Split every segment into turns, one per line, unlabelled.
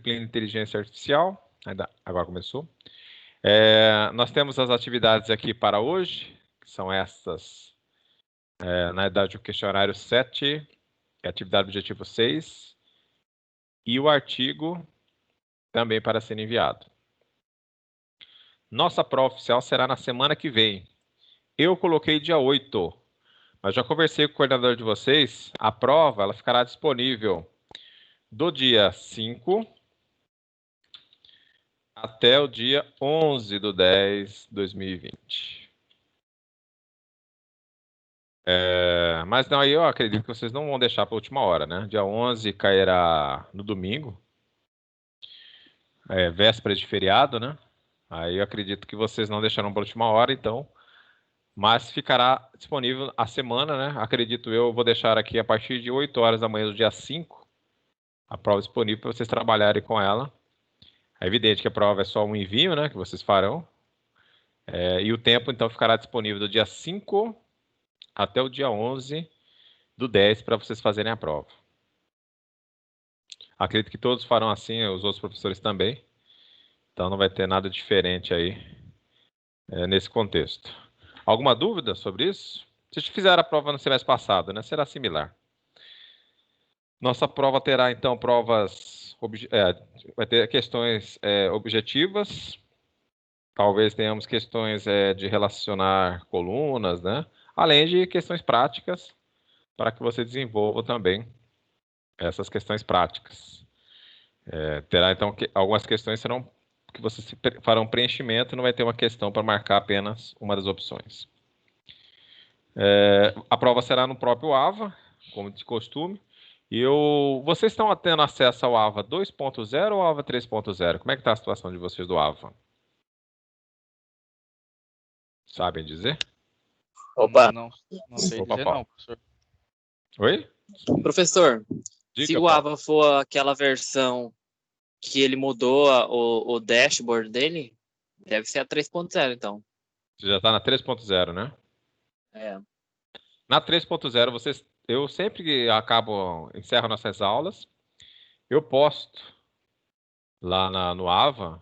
disciplina de inteligência artificial. Agora começou. Nós temos as atividades aqui para hoje, que são estas. Na verdade, o questionário 7, a atividade objetivo 6, e o artigo também para ser enviado. Nossa prova oficial será na semana que vem. Eu coloquei dia 8, mas já conversei com o coordenador de vocês. A prova ela ficará disponível do dia 5 até o dia 11/10/2020. Mas não, aí eu acredito que vocês não vão deixar para a última hora, né? Dia 11 cairá no domingo, véspera de feriado, né? Aí eu acredito que vocês não deixarão para a última hora, então. Mas ficará disponível a semana, né? Acredito eu vou deixar aqui a partir de 8 horas da manhã do dia 5, a prova disponível para vocês trabalharem com ela. É evidente que a prova é só um envio, né? Que vocês farão. E o tempo, então, ficará disponível do dia 5 até o dia 11/10 para vocês fazerem a prova. Acredito que todos farão assim, os outros professores também. Então não vai ter nada diferente aí nesse contexto. Alguma dúvida sobre isso? Vocês fizeram a prova no semestre passado, né? Será similar. Nossa prova terá, então, vai ter questões objetivas. Talvez tenhamos questões de relacionar colunas, né? Além de questões práticas, para que você desenvolva também essas questões práticas. Terá, então, algumas questões serão que vocês farão preenchimento e não vai ter uma questão para marcar apenas uma das opções. A prova será no próprio AVA, como de costume. Vocês estão tendo acesso ao AVA 2.0 ou AVA 3.0? Como é que está a situação de vocês do AVA? Sabem dizer?
Opa! Não sei dizer não, professor.
Oi?
Professor,
Diga,
se o AVA for aquela versão que ele mudou o dashboard dele, deve ser a 3.0, então.
Você já está na 3.0, né? Na 3.0, eu sempre encerro nossas aulas, eu posto lá no AVA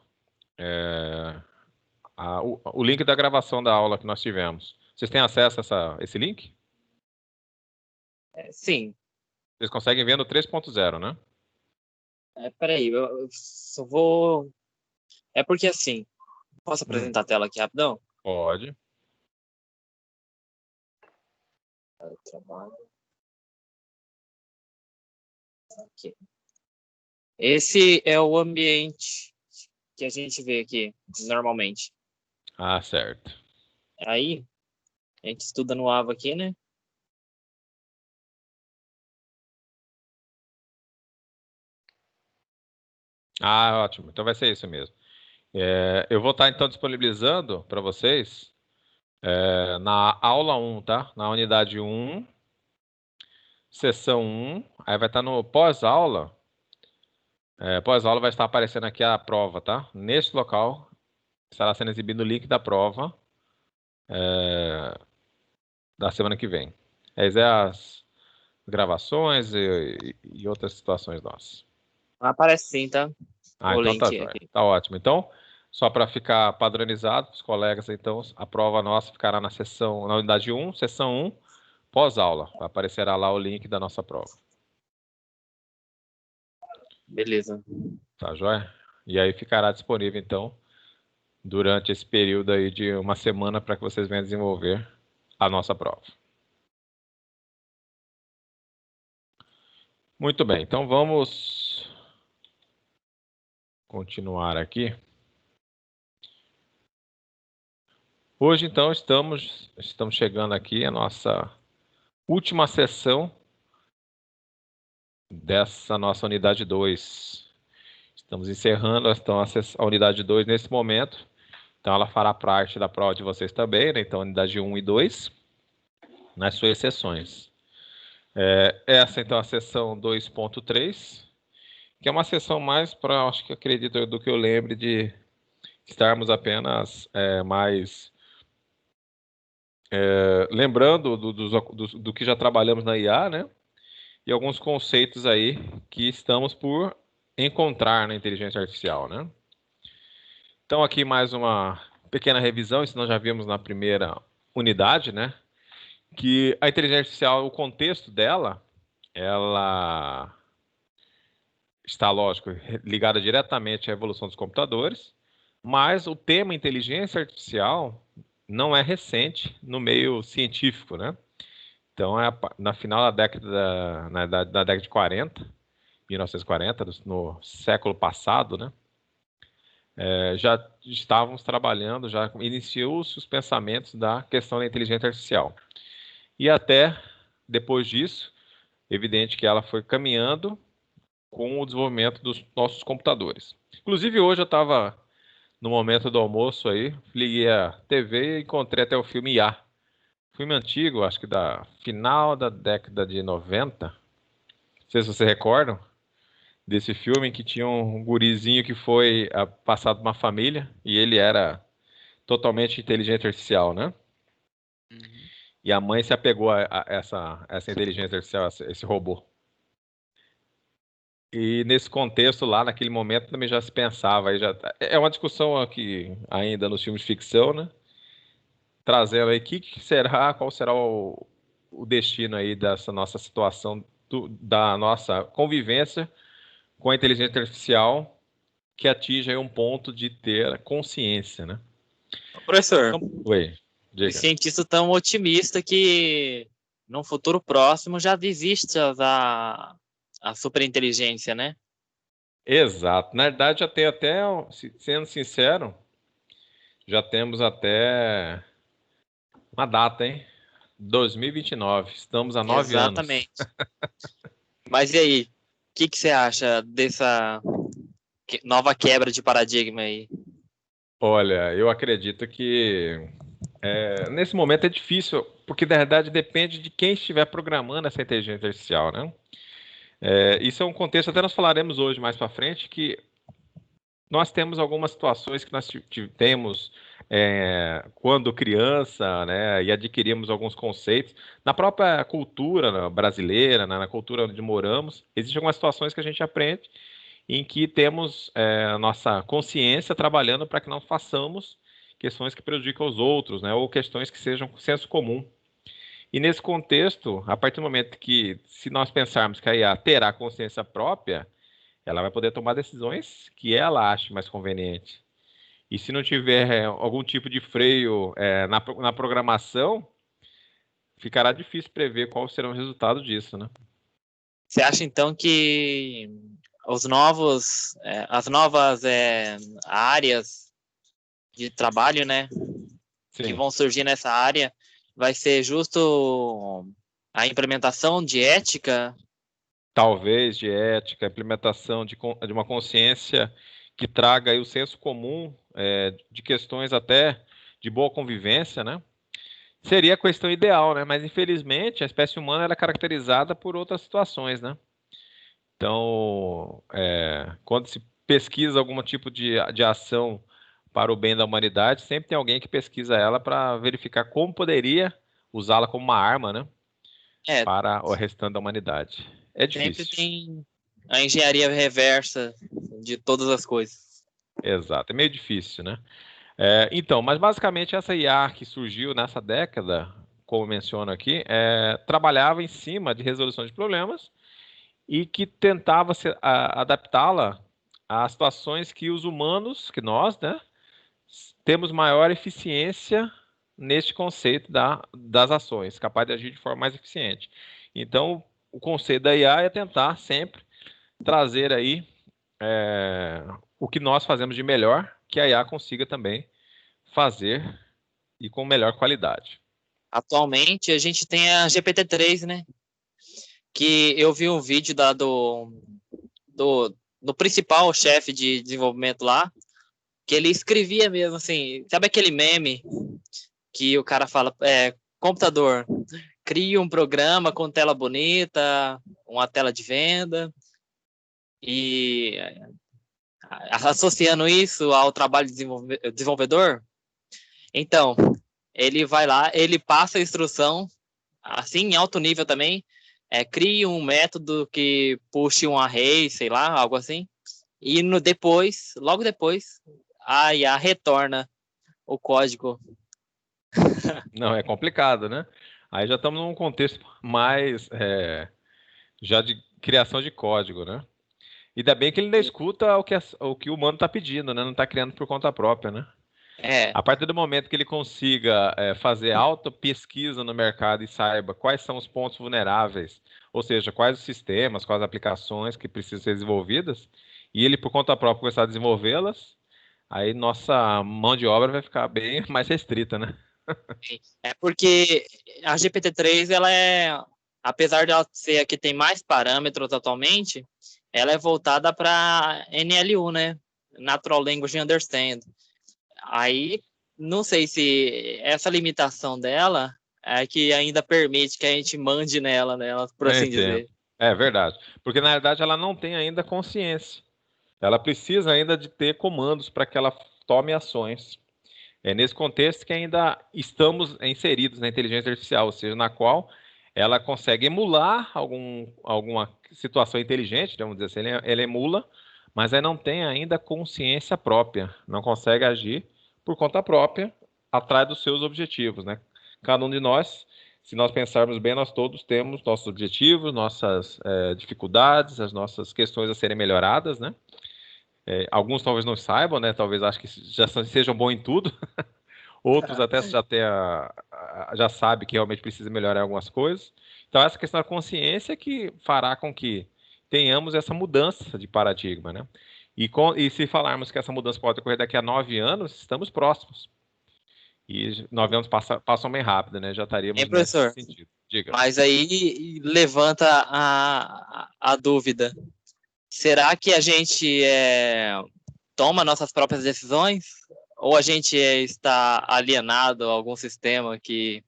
o link da gravação da aula que nós tivemos. Vocês têm acesso a esse link?
Sim.
Vocês conseguem ver no 3.0, né?
Peraí, eu só vou... É porque assim, posso apresentar a tela aqui rapidão?
Pode.
Trabalho. Aqui. Esse é o ambiente que a gente vê aqui, normalmente.
Ah, certo.
Aí, a gente estuda no AVA aqui, né?
Ah, ótimo. Então vai ser isso mesmo. Eu vou estar, então, disponibilizando para vocês na aula 1, tá? Na unidade 1, sessão 1. Aí vai estar no pós-aula. Pós-aula vai estar aparecendo aqui a prova, tá? Neste local estará sendo exibido o link da prova da semana que vem. As gravações e outras situações nossas.
Aparece sim, tá?
Então tá jóia. Tá ótimo. Então, só para ficar padronizado, os colegas, então, a prova nossa ficará na unidade 1, sessão 1, pós-aula. Aparecerá lá o link da nossa prova.
Beleza.
Tá jóia? E aí ficará disponível, então, durante esse período aí de uma semana para que vocês venham desenvolver a nossa prova. Muito bem, então vamos continuar aqui. Hoje, então, estamos chegando aqui à nossa última sessão dessa nossa unidade 2. Estamos encerrando a unidade 2 nesse momento. Então, ela fará parte da prova de vocês também, né? Então, unidade 1 e 2, nas suas sessões. Essa, então, é a sessão 2.3, que é uma sessão mais para, acho que acredito, do que eu lembre de estarmos apenas mais lembrando do que já trabalhamos na IA, né? E alguns conceitos aí que estamos por encontrar na inteligência artificial, né? Então, aqui mais uma pequena revisão, isso nós já vimos na primeira unidade, né? Que a inteligência artificial, o contexto dela, ela está, lógico, ligada diretamente à evolução dos computadores, mas o tema inteligência artificial não é recente no meio científico, né? Então, na final da década, da década de 40, 1940, no século passado, né? Já estávamos trabalhando, já iniciou-se os pensamentos da questão da inteligência artificial. E até depois disso, evidente que ela foi caminhando com o desenvolvimento dos nossos computadores. Inclusive, hoje eu estava, no momento do almoço aí, liguei a TV e encontrei até o filme IA. Filme antigo, acho que da final da década de 90. Não sei se vocês recordam desse filme em que tinha um gurizinho que foi passado por uma família e ele era totalmente inteligente artificial, né?
Uhum.
E a mãe se apegou a essa inteligência artificial, a esse robô. E nesse contexto lá, naquele momento, também já se pensava, aí já, é uma discussão aqui ainda nos filmes de ficção, né? Trazendo aí qual será o destino aí dessa nossa situação, da nossa convivência com a inteligência artificial que atinge aí um ponto de ter consciência, né?
Professor,
Então, oi,
os
diga.
cientistas tão otimistas que num futuro próximo já existe a superinteligência, né?
Exato. Na verdade, já tem até, sendo sincero, já temos até uma data, hein? 2029. Estamos há 9 anos.
Exatamente. Mas e aí, o que você acha dessa nova quebra de paradigma aí?
Olha, eu acredito que nesse momento é difícil, porque na verdade depende de quem estiver programando essa inteligência artificial, né? Isso é um contexto, até nós falaremos hoje mais para frente, que nós temos algumas situações que nós temos quando criança, né, e adquirimos alguns conceitos. Na própria cultura, né, brasileira, né, na cultura onde moramos, existem algumas situações que a gente aprende em que temos a nossa consciência trabalhando para que não façamos questões que prejudicam os outros, né, ou questões que sejam senso comum. E nesse contexto, a partir do momento que, se nós pensarmos que a IA terá consciência própria, ela vai poder tomar decisões que ela ache mais conveniente. E se não tiver algum tipo de freio na programação, ficará difícil prever qual será o resultado disso, né?
Você acha então que as novas áreas de trabalho, né, que
Sim.
vão surgir nessa área, vai ser justo a implementação de ética?
Talvez de ética, implementação de uma consciência que traga aí o senso comum de questões até de boa convivência, né? Seria a questão ideal, né? Mas infelizmente a espécie humana ela é caracterizada por outras situações, né? Então, quando se pesquisa algum tipo de ação para o bem da humanidade, sempre tem alguém que pesquisa ela para verificar como poderia usá-la como uma arma, né?
É,
Para o restante da humanidade. É
sempre
difícil.
tem a engenharia reversa de todas as coisas.
Exato, é meio difícil, né? Então, mas basicamente essa IA que surgiu nessa década, como eu menciono aqui, trabalhava em cima de resolução de problemas e que tentava adaptá-la a situações que os humanos, que nós, né, temos maior eficiência neste conceito das ações, capaz de agir de forma mais eficiente. Então, o conceito da IA é tentar sempre trazer aí o que nós fazemos de melhor, que a IA consiga também fazer e com melhor qualidade.
Atualmente a gente tem a GPT-3, né? Que eu vi um vídeo do principal chefe de desenvolvimento lá, que ele escrevia mesmo assim, sabe aquele meme que o cara fala, computador, cria um programa com tela bonita, uma tela de venda, e associando isso ao trabalho de desenvolvedor, então, ele vai lá, ele passa a instrução, assim, em alto nível também, crie um método que puxe um array, sei lá, algo assim, e logo depois, a IA retorna o código.
Não, é complicado, né? Aí já estamos num contexto mais já de criação de código, né? E ainda bem que ele ainda escuta o que o humano está pedindo, né? Não está criando por conta própria, né?
É,
A partir do momento que ele consiga fazer auto pesquisa no mercado e saiba quais são os pontos vulneráveis, ou seja, quais os sistemas, quais as aplicações que precisam ser desenvolvidas, e ele por conta própria começar a desenvolvê-las, aí nossa mão de obra vai ficar bem mais restrita, né?
é porque a GPT-3, ela apesar de ela ser a que tem mais parâmetros atualmente, ela é voltada para NLU, né? Natural Language Understanding. Aí, não sei se essa limitação dela é que ainda permite que a gente mande nela, né, por
Eu
assim
entendo.
dizer.
É verdade. Porque na verdade ela não tem ainda consciência. Ela precisa ainda de ter comandos para que ela tome ações. É nesse contexto que ainda estamos inseridos na inteligência artificial, ou seja, na qual ela consegue emular alguma situação inteligente, vamos dizer assim, ela emula, mas ela não tem ainda consciência própria, não consegue agir por conta própria, atrás dos seus objetivos, né? Cada um de nós, se nós pensarmos bem, nós todos temos nossos objetivos, nossas dificuldades, as nossas questões a serem melhoradas, né? Alguns talvez não saibam, né? Talvez achem que sejam bons em tudo. Outros até já sabem que realmente precisa melhorar algumas coisas. Então, essa questão da consciência que fará com que tenhamos essa mudança de paradigma, né? E se falarmos que essa mudança pode ocorrer daqui a 9 anos, estamos próximos. E 9 anos passam bem rápido, né? Já
Hein,
estaríamos nesse
professor?
sentido. Diga.
Mas aí levanta a dúvida. Será que a gente toma nossas próprias decisões? Ou a gente está alienado a algum sistema que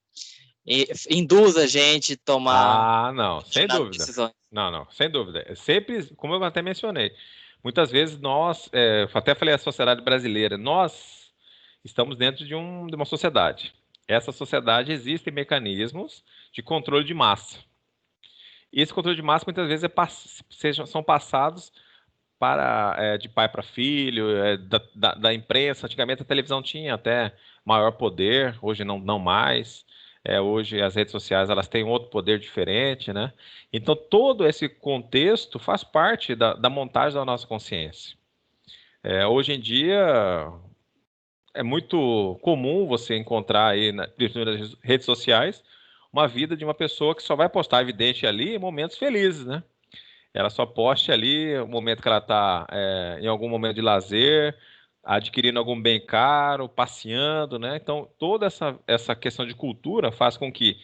induz a gente a tomar
Ah, não, sem
determinadas
dúvida.
decisões?
Não, sem dúvida. É sempre, como eu até mencionei, muitas vezes nós, até falei a sociedade brasileira, nós estamos dentro de uma sociedade. Essa sociedade existem mecanismos de controle de massa. E esse controle de massa muitas vezes são passados de pai para filho, da imprensa. Antigamente a televisão tinha até maior poder, hoje não mais. Hoje as redes sociais elas têm outro poder diferente, né? Então todo esse contexto faz parte da montagem da nossa consciência. Hoje em dia é muito comum você encontrar aí principalmente nas redes sociais uma vida de uma pessoa que só vai postar evidente ali momentos felizes, né? Ela só poste ali o momento que ela está em algum momento de lazer, adquirindo algum bem caro, passeando, né? Então, toda essa questão de cultura faz com que,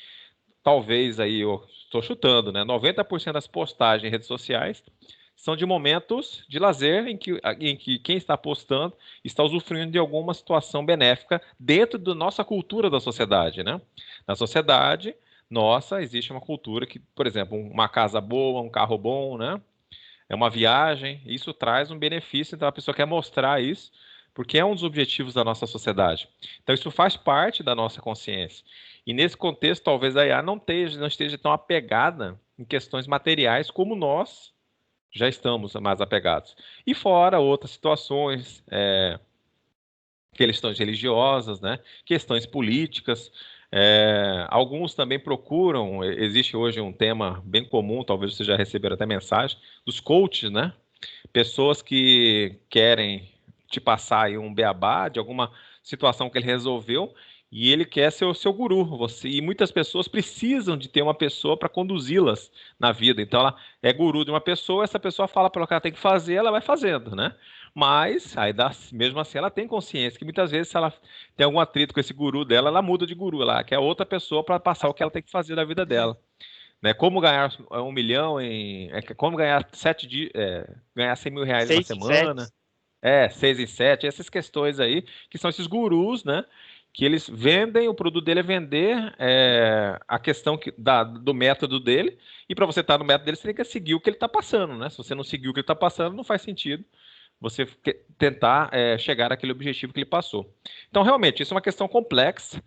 talvez aí, eu estou chutando, né? 90% das postagens em redes sociais são de momentos de lazer em que quem está postando está usufruindo de alguma situação benéfica dentro da nossa cultura da sociedade, né? Na sociedade nossa, existe uma cultura que, por exemplo, uma casa boa, um carro bom, né? É uma viagem, isso traz um benefício, então a pessoa quer mostrar isso, porque é um dos objetivos da nossa sociedade. Então isso faz parte da nossa consciência. E nesse contexto, talvez a IA não esteja tão apegada em questões materiais como nós já estamos mais apegados. E fora outras situações, questões religiosas, né? Questões políticas. Alguns também procuram, existe hoje um tema bem comum, talvez você já receberam até mensagem, dos coaches, né? Pessoas que querem te passar aí um beabá de alguma situação que ele resolveu e ele quer ser o seu guru. E muitas pessoas precisam de ter uma pessoa para conduzi-las na vida. Então ela é guru de uma pessoa, essa pessoa fala para ela o que ela tem que fazer, ela vai fazendo, né? Mas mesmo assim ela tem consciência que muitas vezes se ela tem algum atrito com esse guru dela, ela muda de guru, ela quer outra pessoa para passar o que ela tem que fazer da vida dela. Né? Como ganhar 1 milhão como ganhar ganhar 100 mil reais em uma
6 em 7.
semana, 6 em 7, essas questões aí, que são esses gurus, né? Que eles vendem, o produto dele é vender a questão do método dele, e para você estar no método dele, você tem que seguir o que ele está passando, né? Se você não seguir o que ele está passando, não faz sentido você tentar chegar àquele objetivo que ele passou. Então, realmente, isso é uma questão complexa,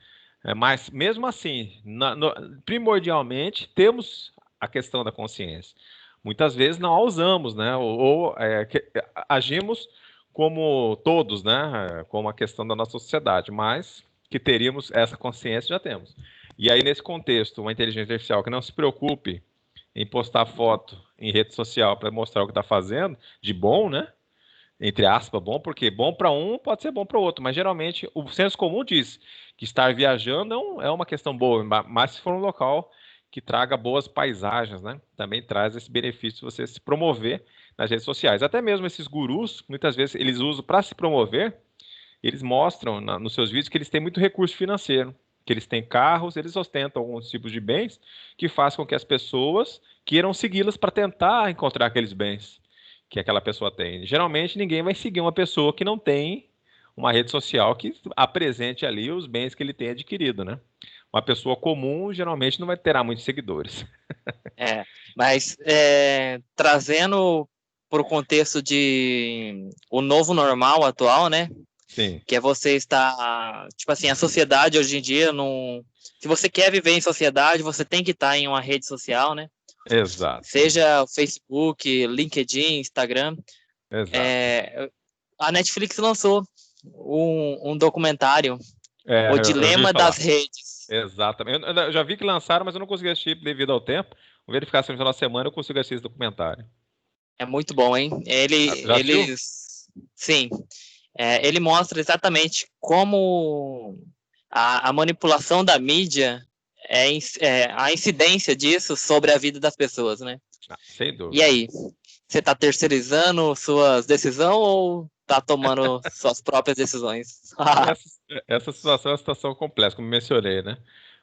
mas mesmo assim, primordialmente, temos a questão da consciência. muitas vezes não a usamos, né? Agimos como todos, né? Como a questão da nossa sociedade, mas que teríamos essa consciência, já temos. E aí, nesse contexto, uma inteligência artificial que não se preocupe em postar foto em rede social para mostrar o que está fazendo, de bom, né? Entre aspas, bom, porque bom para um pode ser bom para o outro, mas geralmente o senso comum diz que estar viajando não é uma questão boa, mas se for um local que traga boas paisagens, né? Também traz esse benefício de você se promover nas redes sociais. Até mesmo esses gurus, muitas vezes eles usam para se promover, eles mostram nos seus vídeos que eles têm muito recurso financeiro, que eles têm carros, eles ostentam alguns tipos de bens que fazem com que as pessoas queiram segui-las para tentar encontrar aqueles bens que aquela pessoa tem. Geralmente ninguém vai seguir uma pessoa que não tem uma rede social que apresente ali os bens que ele tem adquirido, né? Uma pessoa comum geralmente não vai ter muitos seguidores.
Mas trazendo para o contexto de o novo normal atual, né?
Sim.
Que é você estar, tipo assim, a sociedade hoje em dia não. Se você quer viver em sociedade, você tem que estar em uma rede social, né?
Exato.
Seja Facebook, LinkedIn, Instagram.
Exato.
A Netflix lançou um documentário, O Dilema das Redes.
Exatamente. Eu já vi que lançaram, mas eu não consegui assistir devido ao tempo. Vou verificar se no final da semana eu consigo assistir esse documentário.
É muito bom, hein? Sim. Ele mostra exatamente como a manipulação da mídia a incidência disso sobre a vida das pessoas, né?
Sem dúvida.
E aí, você está terceirizando suas decisões ou está tomando suas próprias decisões?
Essa situação é uma situação complexa, como mencionei, né?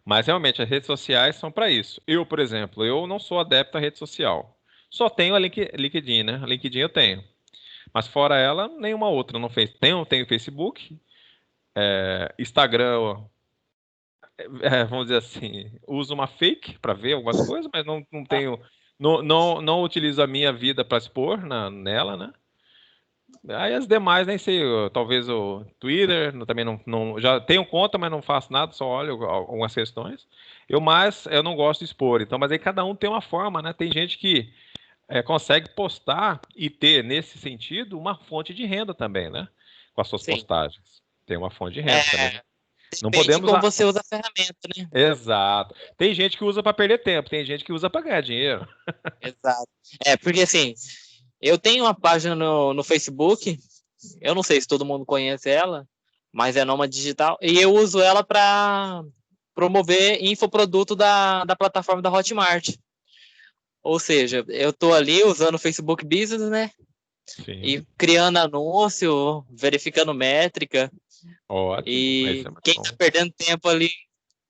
Mas realmente as redes sociais são para isso. Eu, por exemplo, eu não sou adepto à rede social. Só tenho a LinkedIn, né? A LinkedIn eu tenho. Mas fora ela, nenhuma outra. Não tenho Facebook, Instagram, vamos dizer assim, uso uma fake para ver algumas coisas, mas não tenho, não utilizo a minha vida para expor nela, né? Aí as demais nem sei, talvez o Twitter, também não já tenho conta, mas não faço nada, só olho algumas questões. Eu não gosto de expor, então, mas aí cada um tem uma forma, né? Tem gente que consegue postar e ter, nesse sentido, uma fonte de renda também, né? Com as suas
Sim.
postagens. Tem uma fonte de renda também. Não
Depende
podemos
de como você usa a ferramenta, né?
Exato. Tem gente que usa para perder tempo, tem gente que usa para ganhar dinheiro.
Exato. Porque assim, eu tenho uma página no Facebook, eu não sei se todo mundo conhece ela, mas é Nômade Digital, e eu uso ela para promover infoproduto da plataforma da Hotmart. Ou seja, eu tô ali usando o Facebook Business, né?
Sim.
E criando anúncio, verificando métrica.
Ótimo.
E
Isso é muito
quem
bom.
tá perdendo tempo ali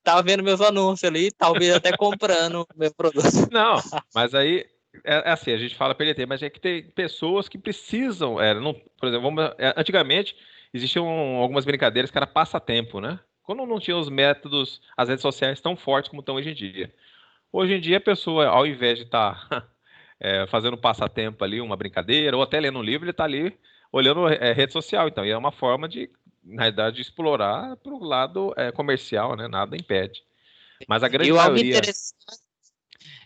tá vendo meus anúncios ali, talvez até comprando meu produto.
Não, mas aí é assim, a gente fala PLT, mas é que tem pessoas que precisam, não, por exemplo, antigamente existiam algumas brincadeiras que era passatempo, né? Quando não tinha os métodos, as redes sociais tão fortes como estão hoje em dia. Hoje em dia a pessoa, ao invés de estar fazendo passatempo ali, uma brincadeira, ou até lendo um livro, ele está ali olhando rede social. Então, e é uma forma de, na realidade, de explorar para o lado comercial, né? Nada impede. Mas a grande
E algo
maioria.
interessante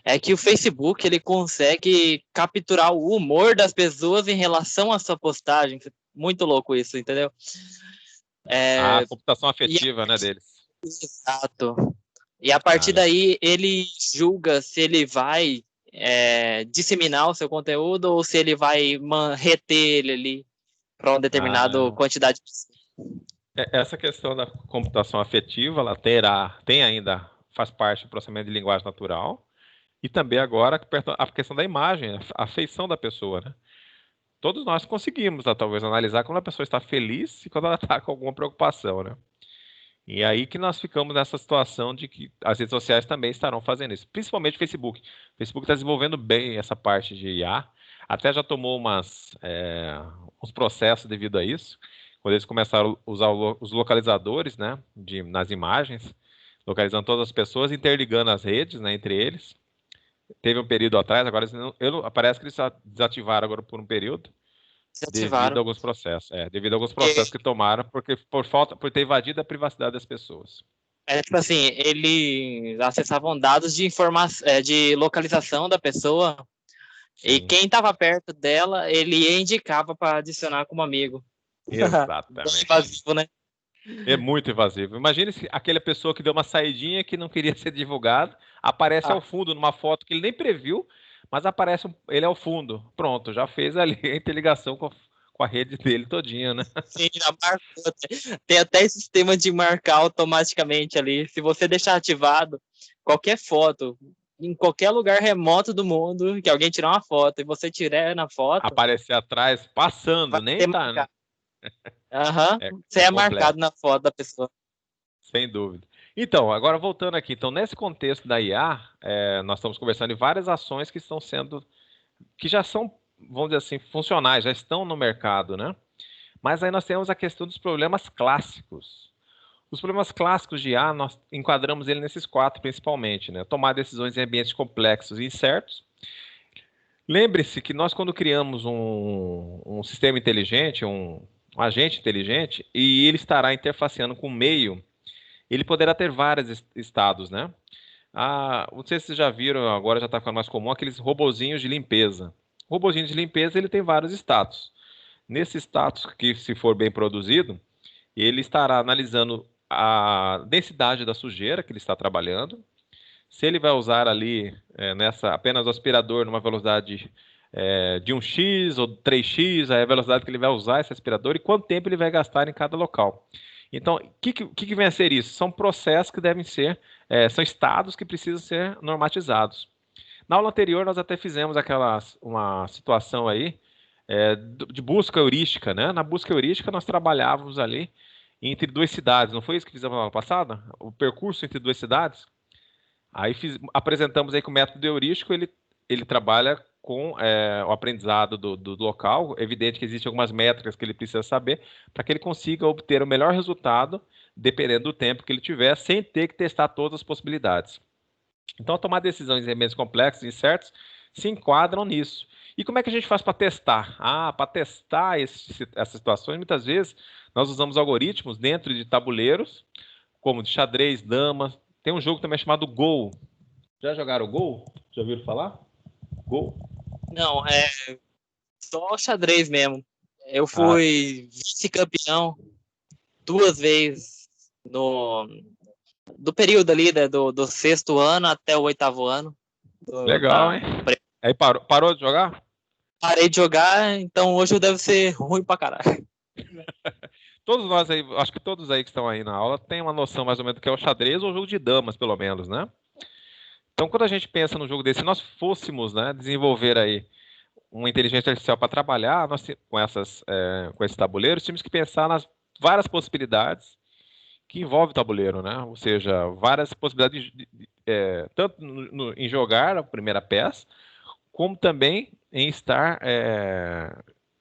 é que o Facebook ele consegue capturar o humor das pessoas em relação à sua postagem. Muito louco isso, entendeu?
A computação afetiva, né, deles.
Exato. E a partir daí ele julga se ele vai disseminar o seu conteúdo ou se ele vai reter ele ali para uma determinada quantidade de...
Essa questão da computação afetiva, ela tem ainda, faz parte do processamento de linguagem natural, e também agora a questão da imagem, a feição da pessoa, né? Todos nós conseguimos, talvez, analisar quando a pessoa está feliz e quando ela está com alguma preocupação, né? E aí que nós ficamos nessa situação de que as redes sociais também estarão fazendo isso, principalmente o Facebook. O Facebook está desenvolvendo bem essa parte de IA, até já tomou uns processos devido a isso, quando eles começaram a usar os localizadores, né, nas imagens, localizando todas as pessoas, interligando as redes, né, entre eles. Teve um período atrás, agora parece que eles desativaram agora por um período, devido a alguns processos. Devido a alguns processos que tomaram, porque por ter invadido a privacidade das pessoas.
Tipo assim, eles acessavam dados de informação, de localização da pessoa E
Sim,
quem estava perto dela, ele indicava para adicionar como amigo.
exatamente.
Invasivo, né?
É muito invasivo. Imagine se aquela pessoa que deu uma saidinha que não queria ser divulgado, aparece ao
Ah,
fundo numa foto que ele nem previu, mas aparece ele ao fundo. Pronto, já fez ali a interligação com a rede dele todinha, né?
sim, já marcou. Tem até esse sistema de marcar automaticamente ali. Se você deixar ativado, qualquer foto, em qualquer lugar remoto do mundo, que alguém tirar uma foto e você tirar na foto,
Aparecer atrás,
vai
passando, nem
ter
tá, né?
marcado. Aham, você
É
é
completo.
marcado na foto da pessoa.
Sem dúvida. Então, agora voltando aqui, então nesse contexto da IA, nós estamos conversando em várias ações que estão sendo, que já são, vamos dizer assim, funcionais, já estão no mercado, né? Mas aí nós temos a questão dos problemas clássicos. Os problemas clássicos de IA, nós enquadramos ele nesses quatro principalmente, né? Tomar decisões em ambientes complexos e incertos. Lembre-se que nós, quando criamos um sistema inteligente, um agente inteligente, e ele estará interfaceando com o meio, ele poderá ter vários estados, né? Não sei se vocês já viram, agora já está ficando mais comum, aqueles robozinhos de limpeza. O robozinho de limpeza, ele tem vários status. Nesse status, que se for bem produzido, ele estará analisando a densidade da sujeira que ele está trabalhando, se ele vai usar ali apenas o aspirador numa velocidade de 1x ou 3x, é a velocidade que ele vai usar esse aspirador e quanto tempo ele vai gastar em cada local. Então, o que vem a ser isso? São processos que devem ser, são estados que precisam ser normatizados. Na aula anterior, nós até fizemos uma situação aí de busca heurística, né? Na busca heurística, nós trabalhávamos ali entre duas cidades, não foi isso que fizemos na aula passada? O percurso entre duas cidades? Aí apresentamos aí que o método heurístico ele trabalha com o aprendizado do local. É evidente que existem algumas métricas que ele precisa saber para que ele consiga obter o melhor resultado, dependendo do tempo que ele tiver, sem ter que testar todas as possibilidades. Então, tomar decisões em ambientes complexos e incertos se enquadram nisso. E como é que a gente faz para testar? Para testar essas situações, muitas vezes nós usamos algoritmos dentro de tabuleiros, como de xadrez, dama. Tem um jogo também chamado Go. Já jogaram Go? Já ouviram falar? Go?
Não, é só xadrez mesmo. Eu fui vice-campeão 2 vezes do período ali, né, do 6º ano até o 8º ano.
Legal, hein? Aí parou de jogar?
Parei de jogar, então hoje eu devo ser ruim pra caralho.
Todos nós aí, acho que todos aí que estão aí na aula têm uma noção mais ou menos do que é o xadrez ou o jogo de damas, pelo menos, né? Então, quando a gente pensa num jogo desse, se nós fôssemos, né, desenvolver aí uma inteligência artificial para trabalhar com esses tabuleiros, tínhamos que pensar nas várias possibilidades que envolve o tabuleiro, né? Ou seja, várias possibilidades tanto em jogar a primeira peça, como também em estar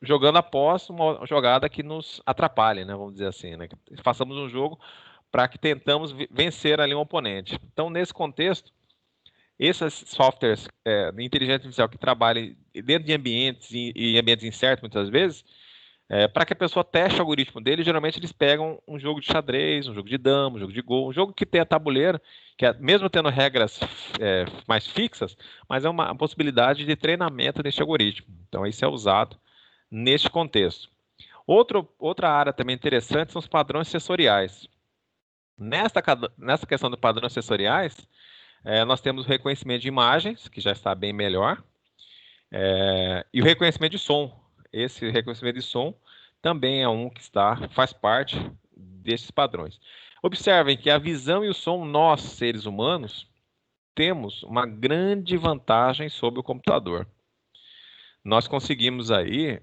jogando após uma jogada que nos atrapalhe, né? Vamos dizer assim, né? Que façamos um jogo para que tentamos vencer ali um oponente. Então, nesse contexto, esses softwares de inteligência artificial que trabalham dentro de ambientes e ambientes incertos, muitas vezes, para que a pessoa teste o algoritmo dele, geralmente eles pegam um jogo de xadrez, um jogo de dama, um jogo de Go, um jogo que tenha tabuleiro, que mesmo tendo regras mais fixas, mas é uma possibilidade de treinamento desse algoritmo. Então, isso é usado neste contexto. Outra área também interessante são os padrões sensoriais. Nessa questão dos padrões sensoriais, nós temos o reconhecimento de imagens, que já está bem melhor, e o reconhecimento de som. Esse reconhecimento de som também é um que faz parte desses padrões. Observem que a visão e o som, nós, seres humanos, temos uma grande vantagem sobre o computador. Nós conseguimos aí,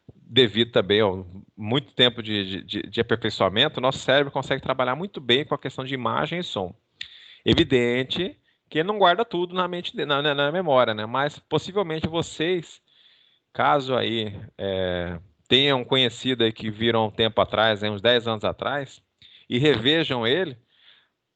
devido também a muito tempo de aperfeiçoamento, nosso cérebro consegue trabalhar muito bem com a questão de imagem e som. Evidente que ele não guarda tudo na mente, na memória, né? Mas possivelmente vocês, caso aí tenham conhecido aí que viram um tempo atrás, uns 10 anos atrás, e revejam ele,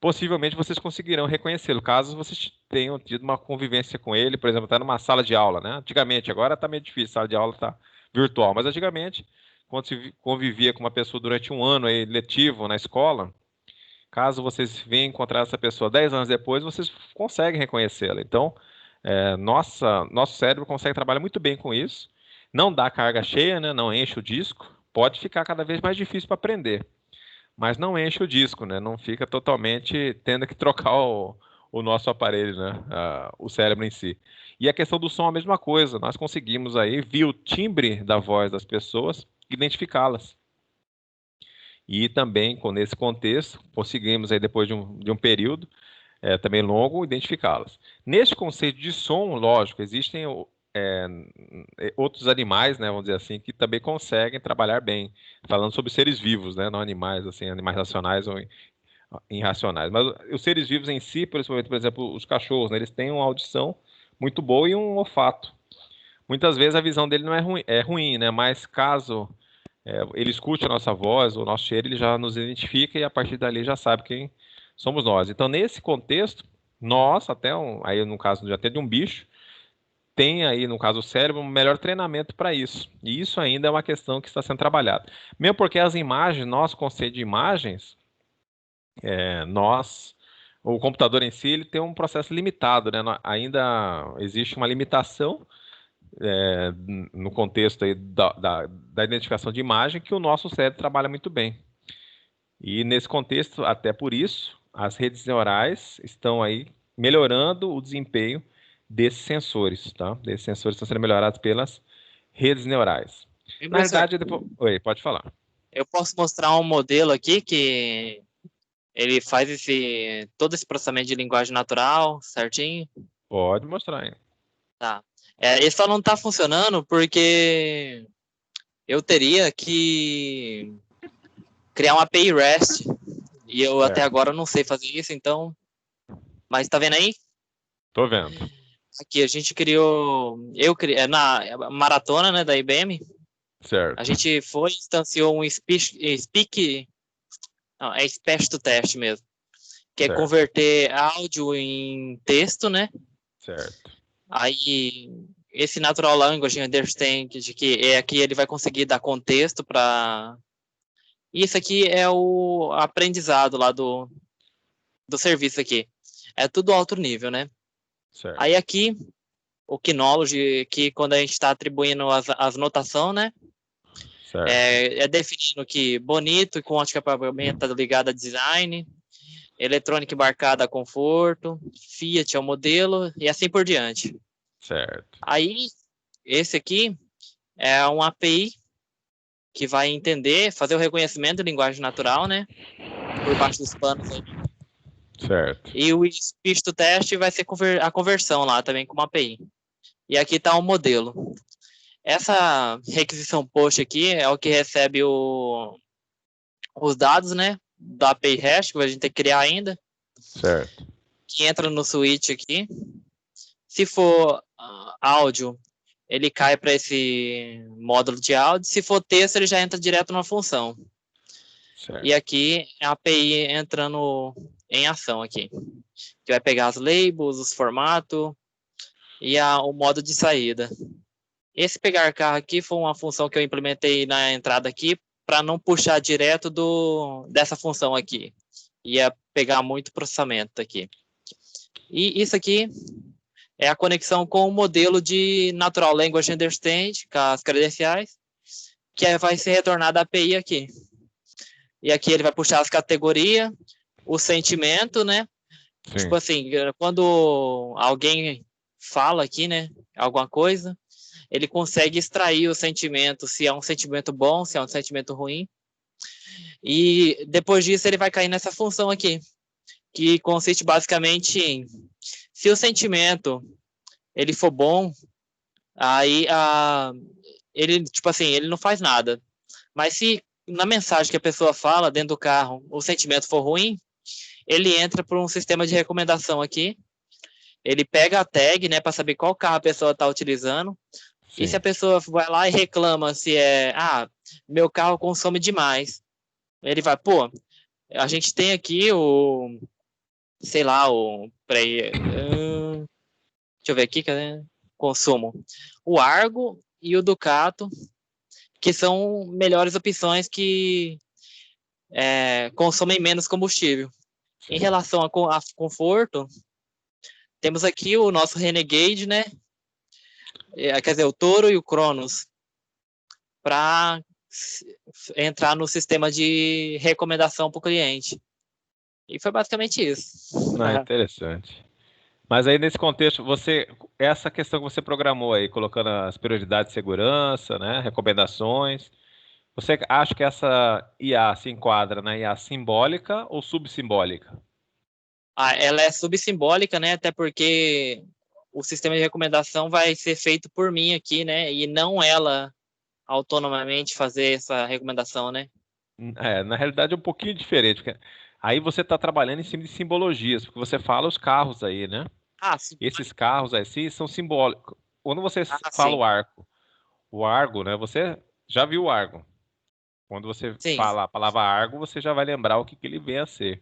possivelmente vocês conseguirão reconhecê-lo, caso vocês tenham tido uma convivência com ele, por exemplo, está numa sala de aula, né? Antigamente, agora está meio difícil, a sala de aula está virtual, mas antigamente, quando se convivia com uma pessoa durante um ano aí, letivo na escola, caso vocês venham encontrar essa pessoa 10 anos depois, vocês conseguem reconhecê-la. Então, Nosso cérebro consegue trabalhar muito bem com isso. Não dá carga cheia, né? Não enche o disco. Pode ficar cada vez mais difícil para aprender, mas não enche o disco, né? Não fica totalmente tendo que trocar o nosso aparelho, né? O cérebro em si. E a questão do som é a mesma coisa. Nós conseguimos aí, via o timbre da voz das pessoas, identificá-las. E também, nesse contexto, conseguimos aí, depois de um período também longo, identificá-las. Neste conceito de som, lógico, existem é, outros animais, né, vamos dizer assim, que também conseguem trabalhar bem, falando sobre seres vivos, né, não animais, assim, animais racionais ou irracionais. Mas os seres vivos em si, principalmente, por exemplo, os cachorros, né, eles têm uma audição muito boa e um olfato. Muitas vezes a visão dele não é ruim, né, mas caso ele escute a nossa voz, o nosso cheiro, ele já nos identifica e a partir dali já sabe quem somos nós. Então, nesse contexto, nós, aí no caso de até de um bicho, tem aí, no caso o cérebro, um melhor treinamento para isso. E isso ainda é uma questão que está sendo trabalhada. Mesmo porque as imagens, nosso conceito de imagens, o computador em si, ele tem um processo limitado, né? Ainda existe uma limitação é, no contexto aí da identificação de imagem que o nosso cérebro trabalha muito bem. E nesse contexto, até por isso, as redes neurais estão aí melhorando o desempenho desses sensores, tá? Desses sensores estão sendo melhorados pelas redes neurais.
E,
Na
professor,
realidade, depois... Oi, pode falar.
eu posso mostrar um modelo aqui que ele faz todo esse processamento de linguagem natural, certinho?
Pode mostrar, hein?
Tá. Ele só não está funcionando porque eu teria que criar uma API REST e eu até agora não sei fazer isso, então... Mas tá vendo aí?
Tô vendo.
Aqui, a gente criou... Eu criei... Na maratona, né, da IBM,
Certo.
a gente instanciou um speak... Não, é speech to text mesmo. Que é converter áudio em texto, né?
Certo.
Aí, esse Natural Language Understanding, que aqui ele vai conseguir dar contexto para... Isso aqui é o aprendizado lá do serviço aqui. É tudo alto nível, né?
Certo.
Aí aqui, o Keynology, que quando a gente está atribuindo as notações, né?
Certo.
Definindo que bonito, com acabamento ligado a design, eletrônica embarcada a conforto, Fiat é o modelo e assim por diante.
Certo.
Aí, esse aqui é uma API que vai entender, fazer o reconhecimento de linguagem natural, né? Por baixo dos panos aí.
Certo.
E o speech to test vai ser a conversão lá também com uma API. E aqui está o modelo. Essa requisição post aqui é o que recebe os dados, né? Da API REST, que a gente tem que criar ainda.
Certo.
Que entra no switch aqui. Se for áudio, ele cai para esse módulo de áudio. Se for texto, ele já entra direto na função. Certo. E aqui é a API entrando em ação aqui. Que vai pegar as labels, os formatos e o modo de saída. Esse pegar carro aqui foi uma função que eu implementei na entrada aqui para não puxar direto dessa função aqui. Ia pegar muito processamento aqui. E isso aqui é a conexão com o modelo de Natural Language Understanding, com as credenciais, que vai ser retornada a API aqui. E aqui ele vai puxar as categorias, o sentimento, né? Sim. Tipo assim, quando alguém fala aqui, né, alguma coisa, ele consegue extrair o sentimento, se é um sentimento bom, se é um sentimento ruim. E depois disso ele vai cair nessa função aqui, que consiste basicamente em, se o sentimento ele for bom, aí ele, tipo assim, ele não faz nada. Mas se na mensagem que a pessoa fala dentro do carro, o sentimento for ruim, ele entra por um sistema de recomendação aqui. Ele pega a tag, né, para saber qual carro a pessoa está utilizando. Sim. E se a pessoa vai lá e reclama se meu carro consome demais, ele vai, pô, a gente tem aqui deixa eu ver aqui, cadê? Consumo. O Argo e o Ducato, que são melhores opções que consomem menos combustível. Sim. Em relação a conforto, temos aqui o nosso Renegade, né? Quer dizer, o Toro e o Cronos, para entrar no sistema de recomendação para o cliente. E foi basicamente isso.
Não, interessante. Mas aí nesse contexto, essa questão que você programou aí, colocando as prioridades de segurança, né, recomendações, você acha que essa IA se enquadra na IA simbólica ou subsimbólica?
Ela é subsimbólica, né? Até porque o sistema de recomendação vai ser feito por mim aqui, né? E não ela autonomamente fazer essa recomendação, né?
Na realidade é um pouquinho diferente, porque aí você está trabalhando em cima de simbologias, porque você fala os carros aí, né?
Sim.
Esses carros aí sim são simbólicos. Quando você fala
Sim.
o Argo, né? Você já viu o Argo. Quando você
Sim.
fala a palavra Argo, você já vai lembrar o que ele vem a ser.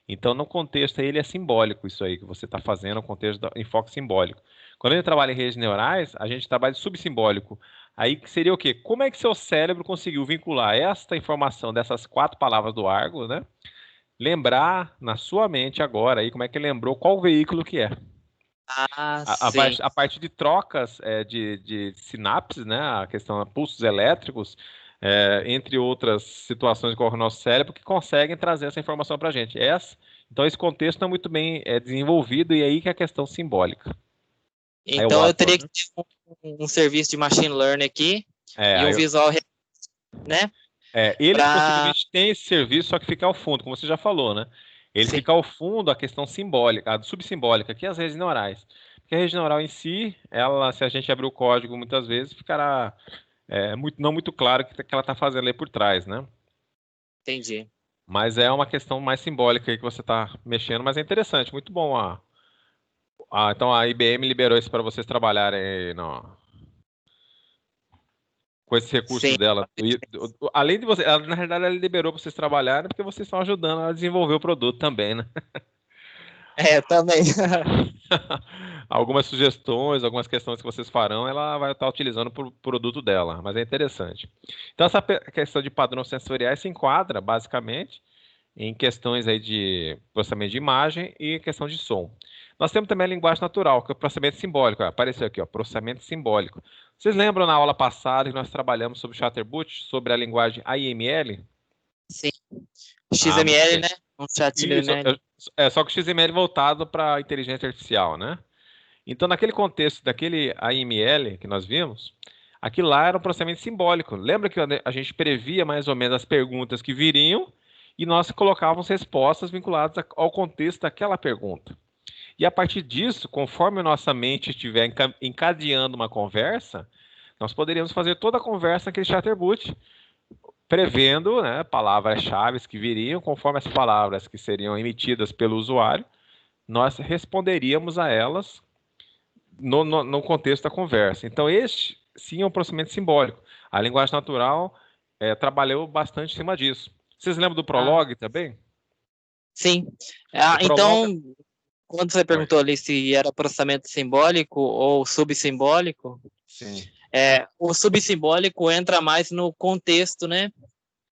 Então, no contexto, ele é simbólico isso aí que você está fazendo, no contexto do enfoque simbólico. Quando a gente trabalha em redes neurais, a gente trabalha de subsimbólico. Aí que seria o quê? Como é que seu cérebro conseguiu vincular esta informação dessas 4 palavras do Argo, né? Lembrar na sua mente agora aí como é que ele lembrou qual veículo que é.
Sim.
A partir de trocas de sinapses, né? A questão de pulsos elétricos, entre outras situações que ocorrem no nosso cérebro, que conseguem trazer essa informação para a gente. Então, esse contexto não é muito bem desenvolvido e aí que é a questão simbólica.
Então, eu teria que ter um serviço de machine learning aqui e um visual, né?
Ele possivelmente tem esse serviço, só que fica ao fundo, como você já falou, né? Ele fica ao fundo a questão simbólica, a subsimbólica, que é as redes neurais. Porque a rede neural em si, ela, se a gente abrir o código muitas vezes, ficará não muito claro o que ela está fazendo ali por trás, né?
Entendi.
Mas é uma questão mais simbólica aí que você está mexendo, mas é interessante, muito bom. Então a IBM liberou isso para vocês trabalharem aí com esses recursos dela. Além de você, na realidade, ela liberou para vocês trabalharem porque vocês estão ajudando a desenvolver o produto também, né?
Também.
Algumas sugestões, algumas questões que vocês farão, ela vai estar utilizando para o produto dela, mas é interessante. Então, essa questão de padrões sensoriais se enquadra, basicamente, em questões aí de processamento de imagem e questão de som. Nós temos também a linguagem natural, que é o processamento simbólico. Apareceu aqui, ó, processamento simbólico. Vocês lembram na aula passada que nós trabalhamos sobre Chatterbot, sobre a linguagem AML?
Sim. XML, né? Um chat
Isso, só que o XML voltado para a inteligência artificial, né? Então, naquele contexto daquele AML que nós vimos, aquilo lá era um processamento simbólico. Lembra que a gente previa mais ou menos as perguntas que viriam e nós colocávamos respostas vinculadas ao contexto daquela pergunta. E a partir disso, conforme a nossa mente estiver encadeando uma conversa, nós poderíamos fazer toda a conversa naquele Chatterbot, prevendo, né, palavras-chave que viriam, conforme as palavras que seriam emitidas pelo usuário, nós responderíamos a elas no contexto da conversa. Então, este sim é um processamento simbólico. A linguagem natural trabalhou bastante em cima disso. Vocês lembram do Prolog também?
Sim. Então, quando você perguntou ali se era processamento simbólico ou subsimbólico,
sim.
O subsimbólico entra mais no contexto, né?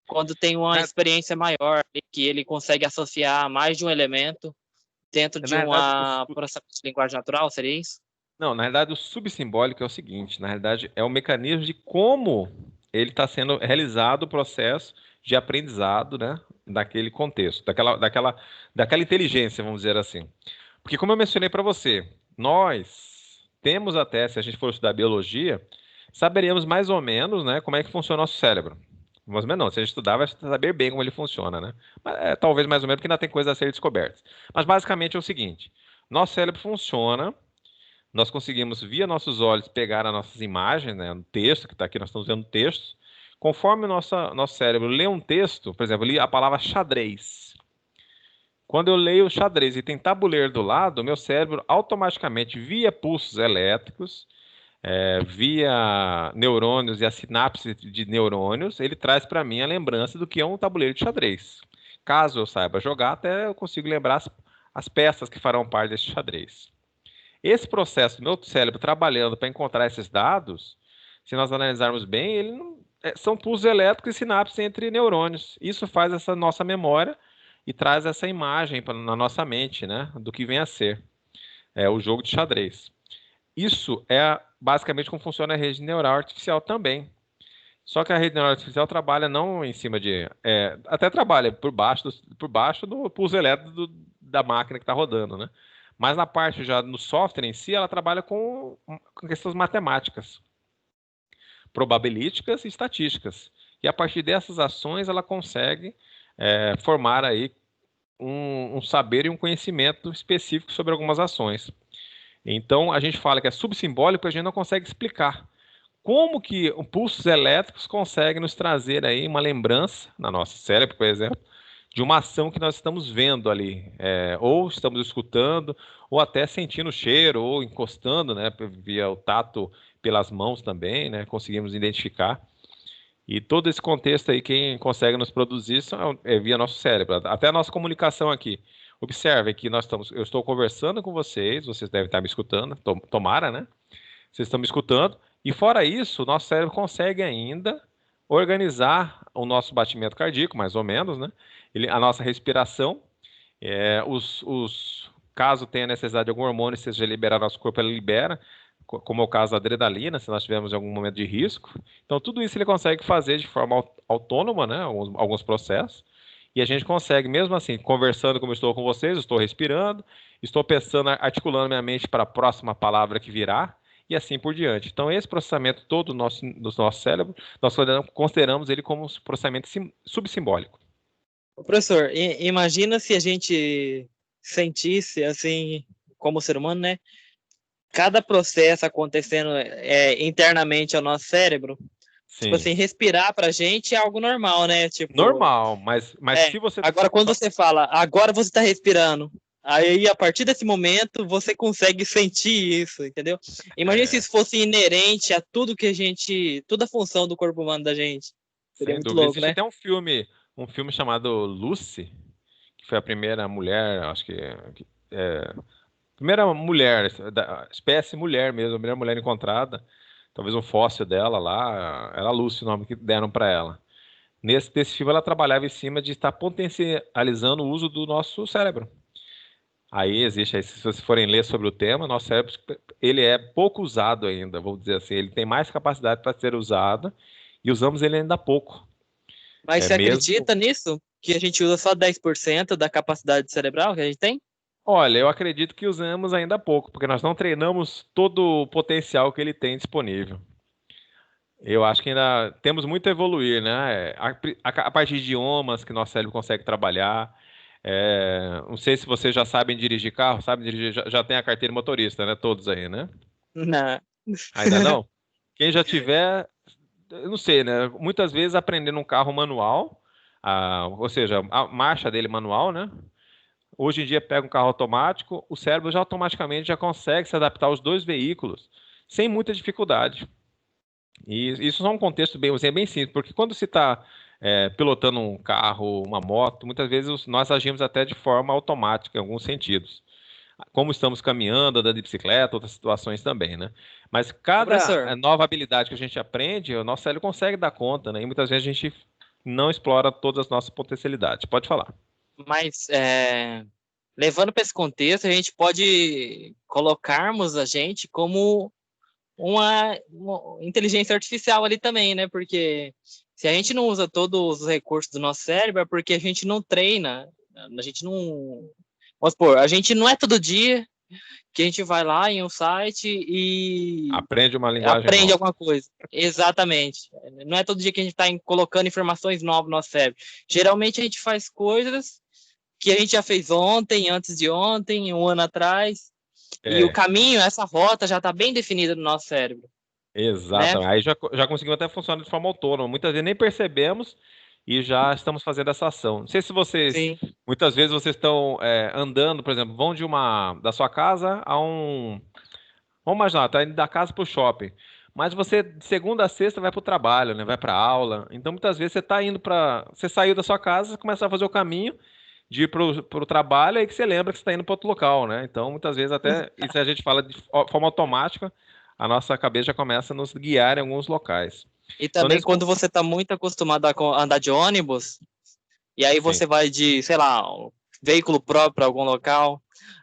Quando tem uma experiência maior, que ele consegue associar mais de um elemento dentro de processamento de linguagem natural, seria isso?
Não, na realidade o subsimbólico é o seguinte, na realidade é o mecanismo de como ele está sendo realizado o processo de aprendizado, né, daquele contexto, daquela inteligência, vamos dizer assim. Porque como eu mencionei para você, nós temos até, se a gente for estudar biologia, saberíamos mais ou menos, né, como é que funciona o nosso cérebro. Mais ou menos não, se a gente estudar, vai saber bem como ele funciona, né? Mas, talvez mais ou menos, porque ainda tem coisas a serem descobertas. Mas basicamente é o seguinte, nosso cérebro funciona. Nós conseguimos, via nossos olhos, pegar as nossas imagens, né, no texto que está aqui, nós estamos vendo textos. Conforme o nosso cérebro lê um texto, por exemplo, li a palavra xadrez. Quando eu leio xadrez e tem tabuleiro do lado, o meu cérebro automaticamente, via pulsos elétricos, via neurônios e a sinapse de neurônios, ele traz para mim a lembrança do que é um tabuleiro de xadrez. Caso eu saiba jogar, até eu consigo lembrar as peças que farão parte desse xadrez. Esse processo do meu cérebro trabalhando para encontrar esses dados, se nós analisarmos bem, são pulsos elétricos e sinapses entre neurônios. Isso faz essa nossa memória e traz essa imagem na nossa mente, né, do que vem a ser. o jogo de xadrez. Isso é basicamente como funciona a rede neural artificial também. Só que a rede neural artificial trabalha não em cima de... até trabalha por baixo do pulso elétrico da máquina que está rodando, né? Mas na parte já no software em si, ela trabalha com questões matemáticas, probabilísticas e estatísticas. E a partir dessas ações, ela consegue formar aí um saber e um conhecimento específico sobre algumas ações. Então, a gente fala que é subsimbólico, porque a gente não consegue explicar como que pulsos elétricos conseguem nos trazer aí uma lembrança, na nossa cérebro, por exemplo, de uma ação que nós estamos vendo ali, ou estamos escutando, ou até sentindo o cheiro, ou encostando, né, via o tato pelas mãos também, né, conseguimos identificar. E todo esse contexto aí, quem consegue nos produzir é via nosso cérebro, até a nossa comunicação aqui. Observe que eu estou conversando com vocês devem estar me escutando, tomara, né? Vocês estão me escutando, e fora isso, o nosso cérebro consegue ainda organizar o nosso batimento cardíaco, mais ou menos, né? A nossa respiração, caso tenha necessidade de algum hormônio, seja liberar nosso corpo, ele libera, como é o caso da adrenalina, se nós tivermos algum momento de risco. Então, tudo isso ele consegue fazer de forma autônoma, né? Alguns processos. E a gente consegue, mesmo assim, conversando como eu estou com vocês, estou respirando, estou pensando, articulando minha mente para a próxima palavra que virá, e assim por diante. Então, esse processamento todo do nosso cérebro, nós consideramos ele como um processamento subsimbólico.
Professor, imagina se a gente sentisse, assim, como ser humano, né? Cada processo acontecendo internamente ao nosso cérebro,
Sim.
Tipo assim, respirar pra gente é algo normal, né? Tipo,
normal, mas se você...
Agora, quando você fala, agora você tá respirando, aí a partir desse momento você consegue sentir isso, entendeu? Imagina se isso fosse inerente a tudo que a gente... toda a função do corpo humano da gente. Seria
Sem
muito
dúvida.
louco,
Existe
né?
até um filme chamado Lucy, que foi a primeira mulher, acho que primeira mulher, da espécie mulher mesmo, a primeira mulher encontrada, talvez um fóssil dela lá, era Lucy o nome que deram para ela. Nesse filme ela trabalhava em cima de estar potencializando o uso do nosso cérebro. Aí existe, se vocês forem ler sobre o tema, nosso cérebro ele é pouco usado ainda, vamos dizer assim, ele tem mais capacidade para ser usado e usamos ele ainda pouco.
Mas você acredita nisso? Que a gente usa só 10% da capacidade cerebral que a gente tem?
Olha, eu acredito que usamos ainda pouco, porque nós não treinamos todo o potencial que ele tem disponível. Eu acho que ainda temos muito a evoluir, né? A partir de idiomas que nosso cérebro consegue trabalhar. Não sei se vocês já sabem dirigir carro, sabem dirigir, já tem a carteira motorista, né? Todos aí, né?
Não.
Ainda não? Quem já tiver, eu não sei, né? Muitas vezes aprendendo um carro manual, ou seja, a marcha dele manual, né? Hoje em dia pega um carro automático, o cérebro já automaticamente já consegue se adaptar aos dois veículos sem muita dificuldade. E isso é um contexto bem simples, porque quando se está pilotando um carro, uma moto, muitas vezes nós agimos até de forma automática em alguns sentidos. Como estamos caminhando, andando de bicicleta, outras situações também, né? Mas cada nova habilidade que a gente aprende, o nosso cérebro consegue dar conta, né? E muitas vezes a gente não explora todas as nossas potencialidades. Pode falar.
Mas, levando para esse contexto, a gente pode colocarmos a gente como uma inteligência artificial ali também, né? Porque se a gente não usa todos os recursos do nosso cérebro, é porque a gente não treina, a gente não... Vamos supor, a gente não é todo dia que a gente vai lá em um site e...
aprende uma linguagem
aprende
nova.
alguma coisa. Exatamente. Não é todo dia que a gente está colocando informações novas no nosso cérebro. Geralmente a gente faz coisas que a gente já fez ontem, antes de ontem, um ano atrás. E o caminho, essa rota já está bem definida no nosso cérebro.
Exatamente. Né? Aí já conseguimos até funcionar de forma autônoma. Muitas vezes nem percebemos e já estamos fazendo essa ação. Não sei se vocês... Sim. Muitas vezes vocês estão andando, por exemplo, vão da sua casa a um... Vamos imaginar, tá indo da casa para o shopping. Mas você, de segunda a sexta, vai para o trabalho, né? Vai para a aula. Então, muitas vezes, você saiu da sua casa, começa a fazer o caminho de ir para o trabalho, aí que você lembra que você está indo para outro local, né? Então, muitas vezes, até isso a gente fala de forma automática, a nossa cabeça já começa a nos guiar em alguns locais.
E também então, quando você está muito acostumado a andar de ônibus, e aí você vai de, sei lá, um veículo próprio para algum local,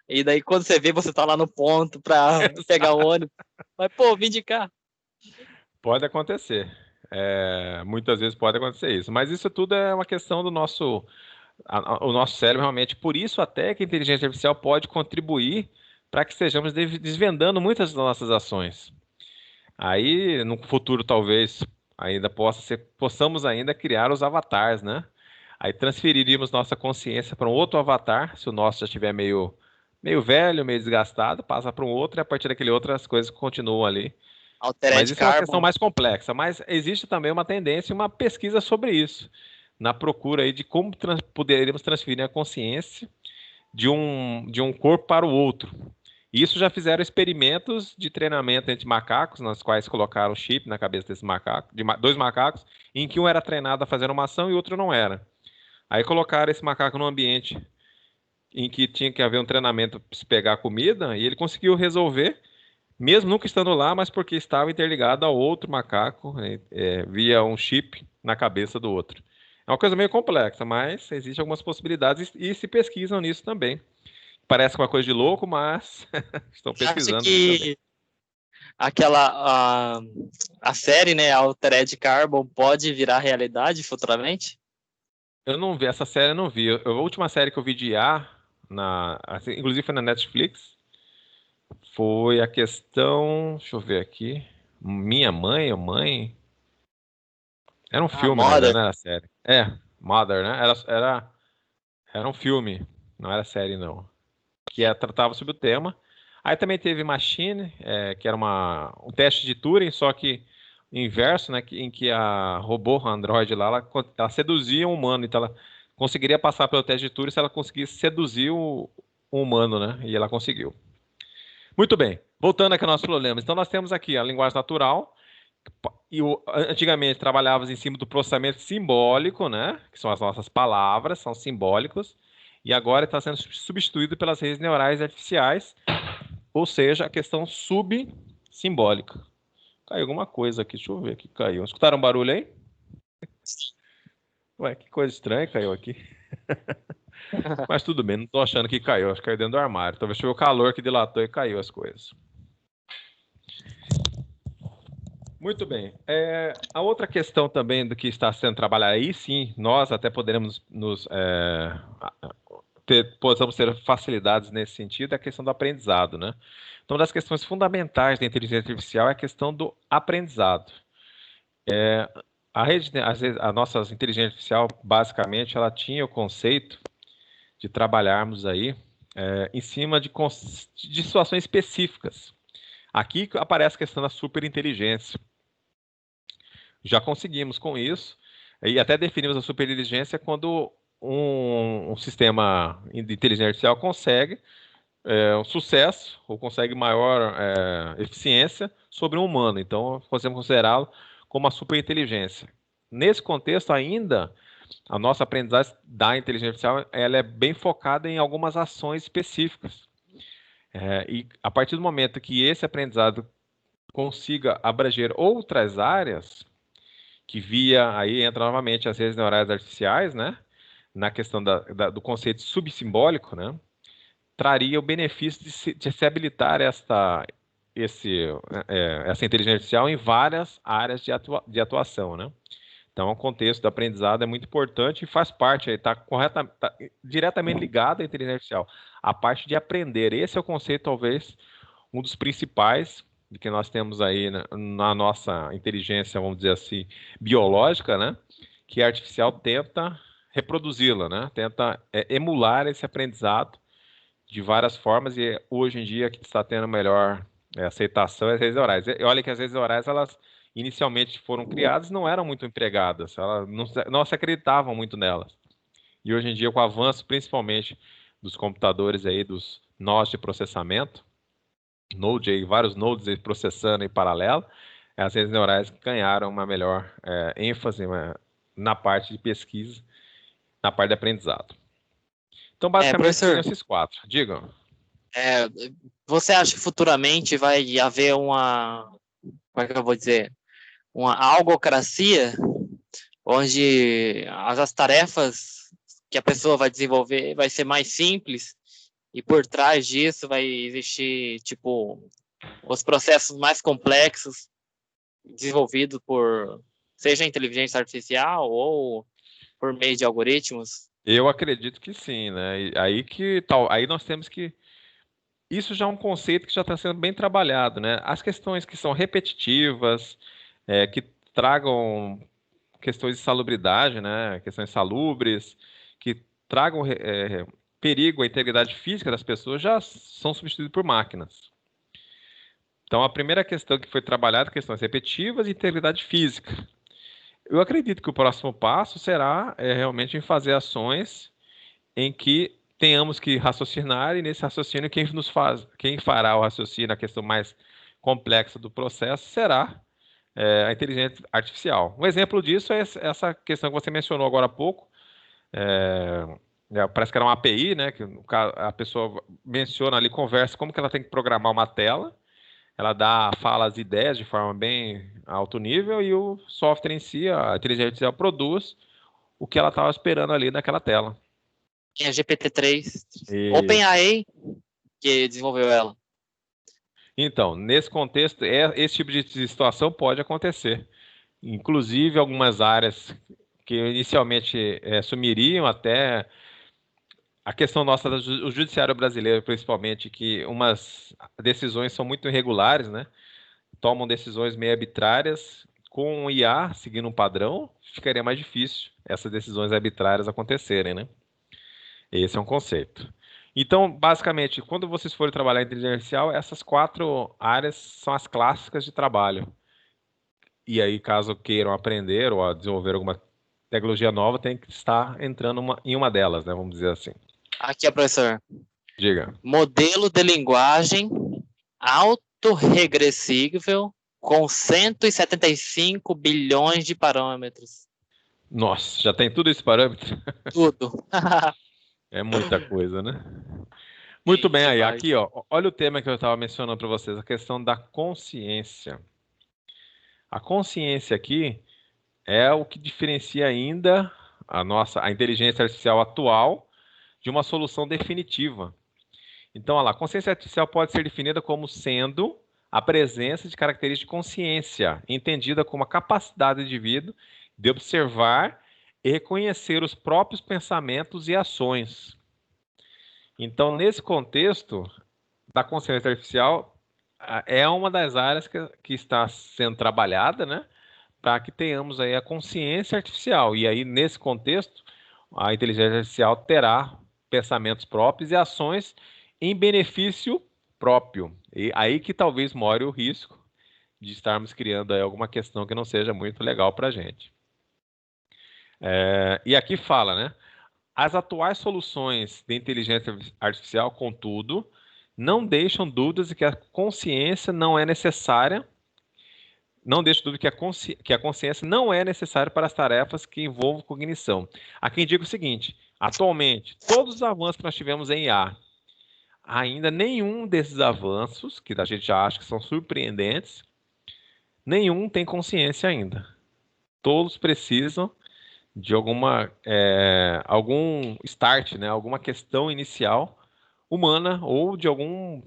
E daí, quando você vê, você tá lá no ponto para pegar o ônibus. Mas, pô, vim de cá.
Pode acontecer. Muitas vezes pode acontecer isso. Mas isso tudo é uma questão do o nosso cérebro realmente. Por isso até que a inteligência artificial pode contribuir para que estejamos desvendando muitas das nossas ações. Aí, no futuro, talvez ainda possamos ainda criar os avatares, né? Aí transferiríamos nossa consciência para um outro avatar, se o nosso já estiver meio velho, meio desgastado, passa para um outro e a partir daquele outro as coisas continuam ali. Mas
Altered
isso é uma questão
Carbon.
mais complexa. Mas existe também uma tendência, uma pesquisa sobre isso, na procura aí de como poderíamos transferir a consciência de um corpo para o outro. Isso já fizeram experimentos de treinamento entre macacos, nas quais colocaram chip na cabeça desse macaco, dois macacos, em que um era treinado a fazer uma ação e o outro não era. Aí colocaram esse macaco num ambiente em que tinha que haver um treinamento para se pegar comida, e ele conseguiu resolver, mesmo nunca estando lá, mas porque estava interligado a outro macaco, via um chip na cabeça do outro. É uma coisa meio complexa, mas existem algumas possibilidades e se pesquisam nisso também. Parece uma coisa de louco, mas estão
Você acha
pesquisando nisso também.
que a série, né, Altered Carbon, pode virar realidade futuramente?
Eu não vi, essa série eu não vi. A última série que eu vi de IA, inclusive foi na Netflix, foi a questão. Deixa eu ver aqui. Minha mãe ou mãe? Era um filme, na verdade,
Moda.
não era série. Mother, né? Era um filme, não era série, não. Tratava sobre o tema. Aí também teve Machine, que era um teste de Turing, só que inverso, né? Em que a robô, a Android lá, ela seduzia um humano. Então ela conseguiria passar pelo teste de Turing se ela conseguisse seduzir o humano, né? E ela conseguiu. Muito bem. Voltando aqui aos nossos problemas. Então nós temos aqui a linguagem natural. Antigamente trabalhávamos em cima do processamento simbólico, né? Que são as nossas palavras, são simbólicos. E agora está sendo substituído pelas redes neurais artificiais, ou seja, a questão subsimbólica. Caiu alguma coisa aqui, deixa eu ver o que caiu. Escutaram um barulho aí? Ué, que coisa estranha caiu aqui. Mas tudo bem, não estou achando que caiu, acho que caiu dentro do armário. Talvez foi o calor que dilatou e caiu as coisas. Muito bem. A outra questão também do que está sendo trabalhado aí, sim, nós até poderemos possamos ter facilidades nesse sentido, é a questão do aprendizado, né? Então, uma das questões fundamentais da inteligência artificial é a questão do aprendizado. A nossa inteligência artificial, basicamente, ela tinha o conceito de trabalharmos aí em cima de situações específicas. Aqui aparece a questão da superinteligência. Já conseguimos com isso, e até definimos a superinteligência quando um sistema de inteligência artificial consegue um sucesso ou consegue maior eficiência sobre um humano. Então, podemos considerá-lo como uma superinteligência. Nesse contexto, ainda, a nossa aprendizagem da inteligência artificial ela é bem focada em algumas ações específicas. E a partir do momento que esse aprendizado consiga abranger outras áreas, que aí entra novamente as redes neurais artificiais, né? Na questão do conceito subsimbólico, né? Traria o benefício de se habilitar essa inteligência artificial em várias áreas de atuação, né? Então, o contexto do aprendizado é muito importante e faz parte, está diretamente ligado à inteligência artificial. A parte de aprender, esse é o conceito, talvez, um dos principais que nós temos aí na nossa inteligência, vamos dizer assim, biológica, né? Que a artificial tenta reproduzi-la, né? Tenta emular esse aprendizado de várias formas e hoje em dia que está tendo melhor aceitação é as redes neurais. E olha que as redes neurais, elas inicialmente foram criadas e não eram muito empregadas, elas não se acreditavam muito nelas. E hoje em dia, com o avanço principalmente dos computadores aí, dos nós de processamento, vários nodes aí processando em paralelo, as redes neurais ganharam uma melhor ênfase na parte de pesquisa, na parte de aprendizado. Então, basicamente, seriam esses quatro. Digam.
Você acha que futuramente vai haver como é que eu vou dizer, uma algocracia, onde as tarefas que a pessoa vai desenvolver vai ser mais simples e por trás disso vai existir, tipo, os processos mais complexos desenvolvidos seja inteligência artificial ou por meio de algoritmos?
Eu acredito que sim, né? E aí nós temos que. Isso já é um conceito que já está sendo bem trabalhado, né? As questões que são repetitivas, que tragam questões de salubridade, né? Questões salubres, que tragam perigo à integridade física das pessoas, já são substituídos por máquinas. Então, a primeira questão que foi trabalhada, questões repetitivas e integridade física. Eu acredito que o próximo passo será realmente em fazer ações em que tenhamos que raciocinar, e nesse raciocínio quem fará o raciocínio, a questão mais complexa do processo, será a inteligência artificial. Um exemplo disso é essa questão que você mencionou agora há pouco. Parece que era uma API, né? Que a pessoa menciona ali, conversa como que ela tem que programar uma tela. Ela fala as ideias de forma bem alto nível e o software em si, a inteligência artificial, produz o que ela estava esperando ali naquela tela.
Tem a GPT-3, OpenAI, que desenvolveu ela.
Então, nesse contexto, esse tipo de situação pode acontecer. Inclusive, algumas áreas que inicialmente sumiriam até a questão nossa, o judiciário brasileiro, principalmente, que umas decisões são muito irregulares, né? Tomam decisões meio arbitrárias. Com o IA, seguindo um padrão, ficaria mais difícil essas decisões arbitrárias acontecerem, né? Esse é um conceito. Então, basicamente, quando vocês forem trabalhar em inteligência artificial, essas 4 áreas são as clássicas de trabalho. E aí, caso queiram aprender ou desenvolver alguma tecnologia nova, tem que estar entrando em uma delas, né? Vamos dizer assim.
Aqui, professor.
Diga.
Modelo de linguagem autorregressível com 175 bilhões de parâmetros.
Nossa, já tem tudo esse parâmetro?
Tudo.
É muita coisa, né? Muito bem, aí, aqui, ó, olha o tema que eu estava mencionando para vocês, a questão da consciência. A consciência aqui é o que diferencia ainda a inteligência artificial atual de uma solução definitiva. Então, olha lá, a consciência artificial pode ser definida como sendo a presença de características de consciência, entendida como a capacidade do indivíduo de observar e reconhecer os próprios pensamentos e ações. Então, nesse contexto da consciência artificial, é uma das áreas que está sendo trabalhada, né, para que tenhamos aí a consciência artificial. E aí, nesse contexto, a inteligência artificial terá pensamentos próprios e ações em benefício próprio. E aí que talvez more o risco de estarmos criando aí alguma questão que não seja muito legal para a gente. E aqui fala, né? As atuais soluções de inteligência artificial, contudo, não deixam dúvidas de que a consciência não é necessária. Não deixo dúvida que a consciência não é necessária para as tarefas que envolvam cognição. Há quem diga o seguinte: atualmente, todos os avanços que nós tivemos em IA, ainda nenhum desses avanços, que a gente já acha que são surpreendentes, nenhum tem consciência ainda. Todos precisam de algum start, né? Alguma questão inicial humana ou de algum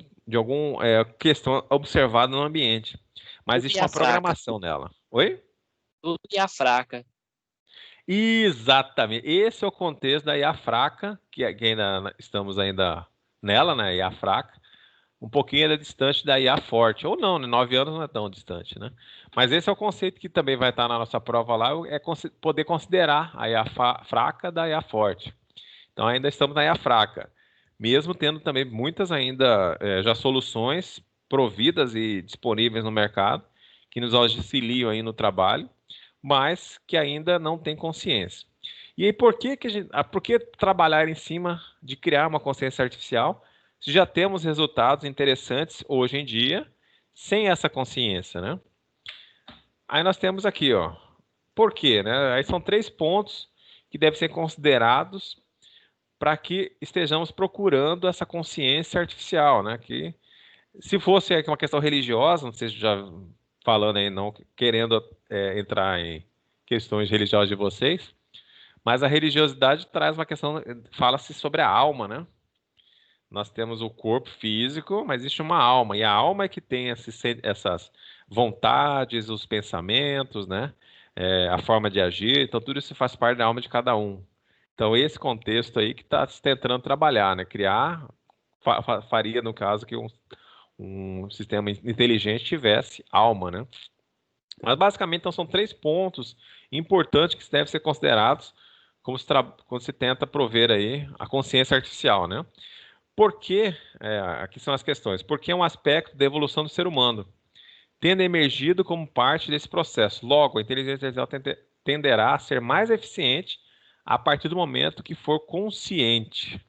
questão observada no ambiente. Mas existe uma programação nela. Oi?
Tudo IA fraca.
Exatamente. Esse é o contexto da IA fraca, que ainda estamos ainda nela, né? IA fraca. Um pouquinho ainda distante da IA forte. Ou não, né? 9 anos não é tão distante, né? Mas esse é o conceito que também vai estar na nossa prova lá, é poder considerar a IA fraca da IA forte. Então ainda estamos na IA fraca. Mesmo tendo também muitas ainda já soluções providas e disponíveis no mercado, que nos auxiliam aí no trabalho, mas que ainda não tem consciência. E aí por que trabalhar em cima de criar uma consciência artificial se já temos resultados interessantes hoje em dia sem essa consciência, né? Aí nós temos aqui, ó, por quê, né? Aí são 3 pontos que devem ser considerados para que estejamos procurando essa consciência artificial, né? Que se fosse uma questão religiosa, não sei se já falando aí, não querendo entrar em questões religiosas de vocês, mas a religiosidade traz uma questão, fala-se sobre a alma, né? nós temos o corpo físico, mas existe uma alma, e a alma é que tem essas vontades, os pensamentos, né? A forma de agir, então tudo isso faz parte da alma de cada um. Então esse contexto aí que está se tentando trabalhar, né? Criar, faria no caso que um sistema inteligente tivesse alma, né? Mas basicamente então são 3 pontos importantes que devem ser considerados quando se tenta prover aí a consciência artificial, né? Por que, aqui são as questões, por que é um aspecto da evolução do ser humano, tendo emergido como parte desse processo. Logo, a inteligência artificial tenderá a ser mais eficiente a partir do momento que for consciente.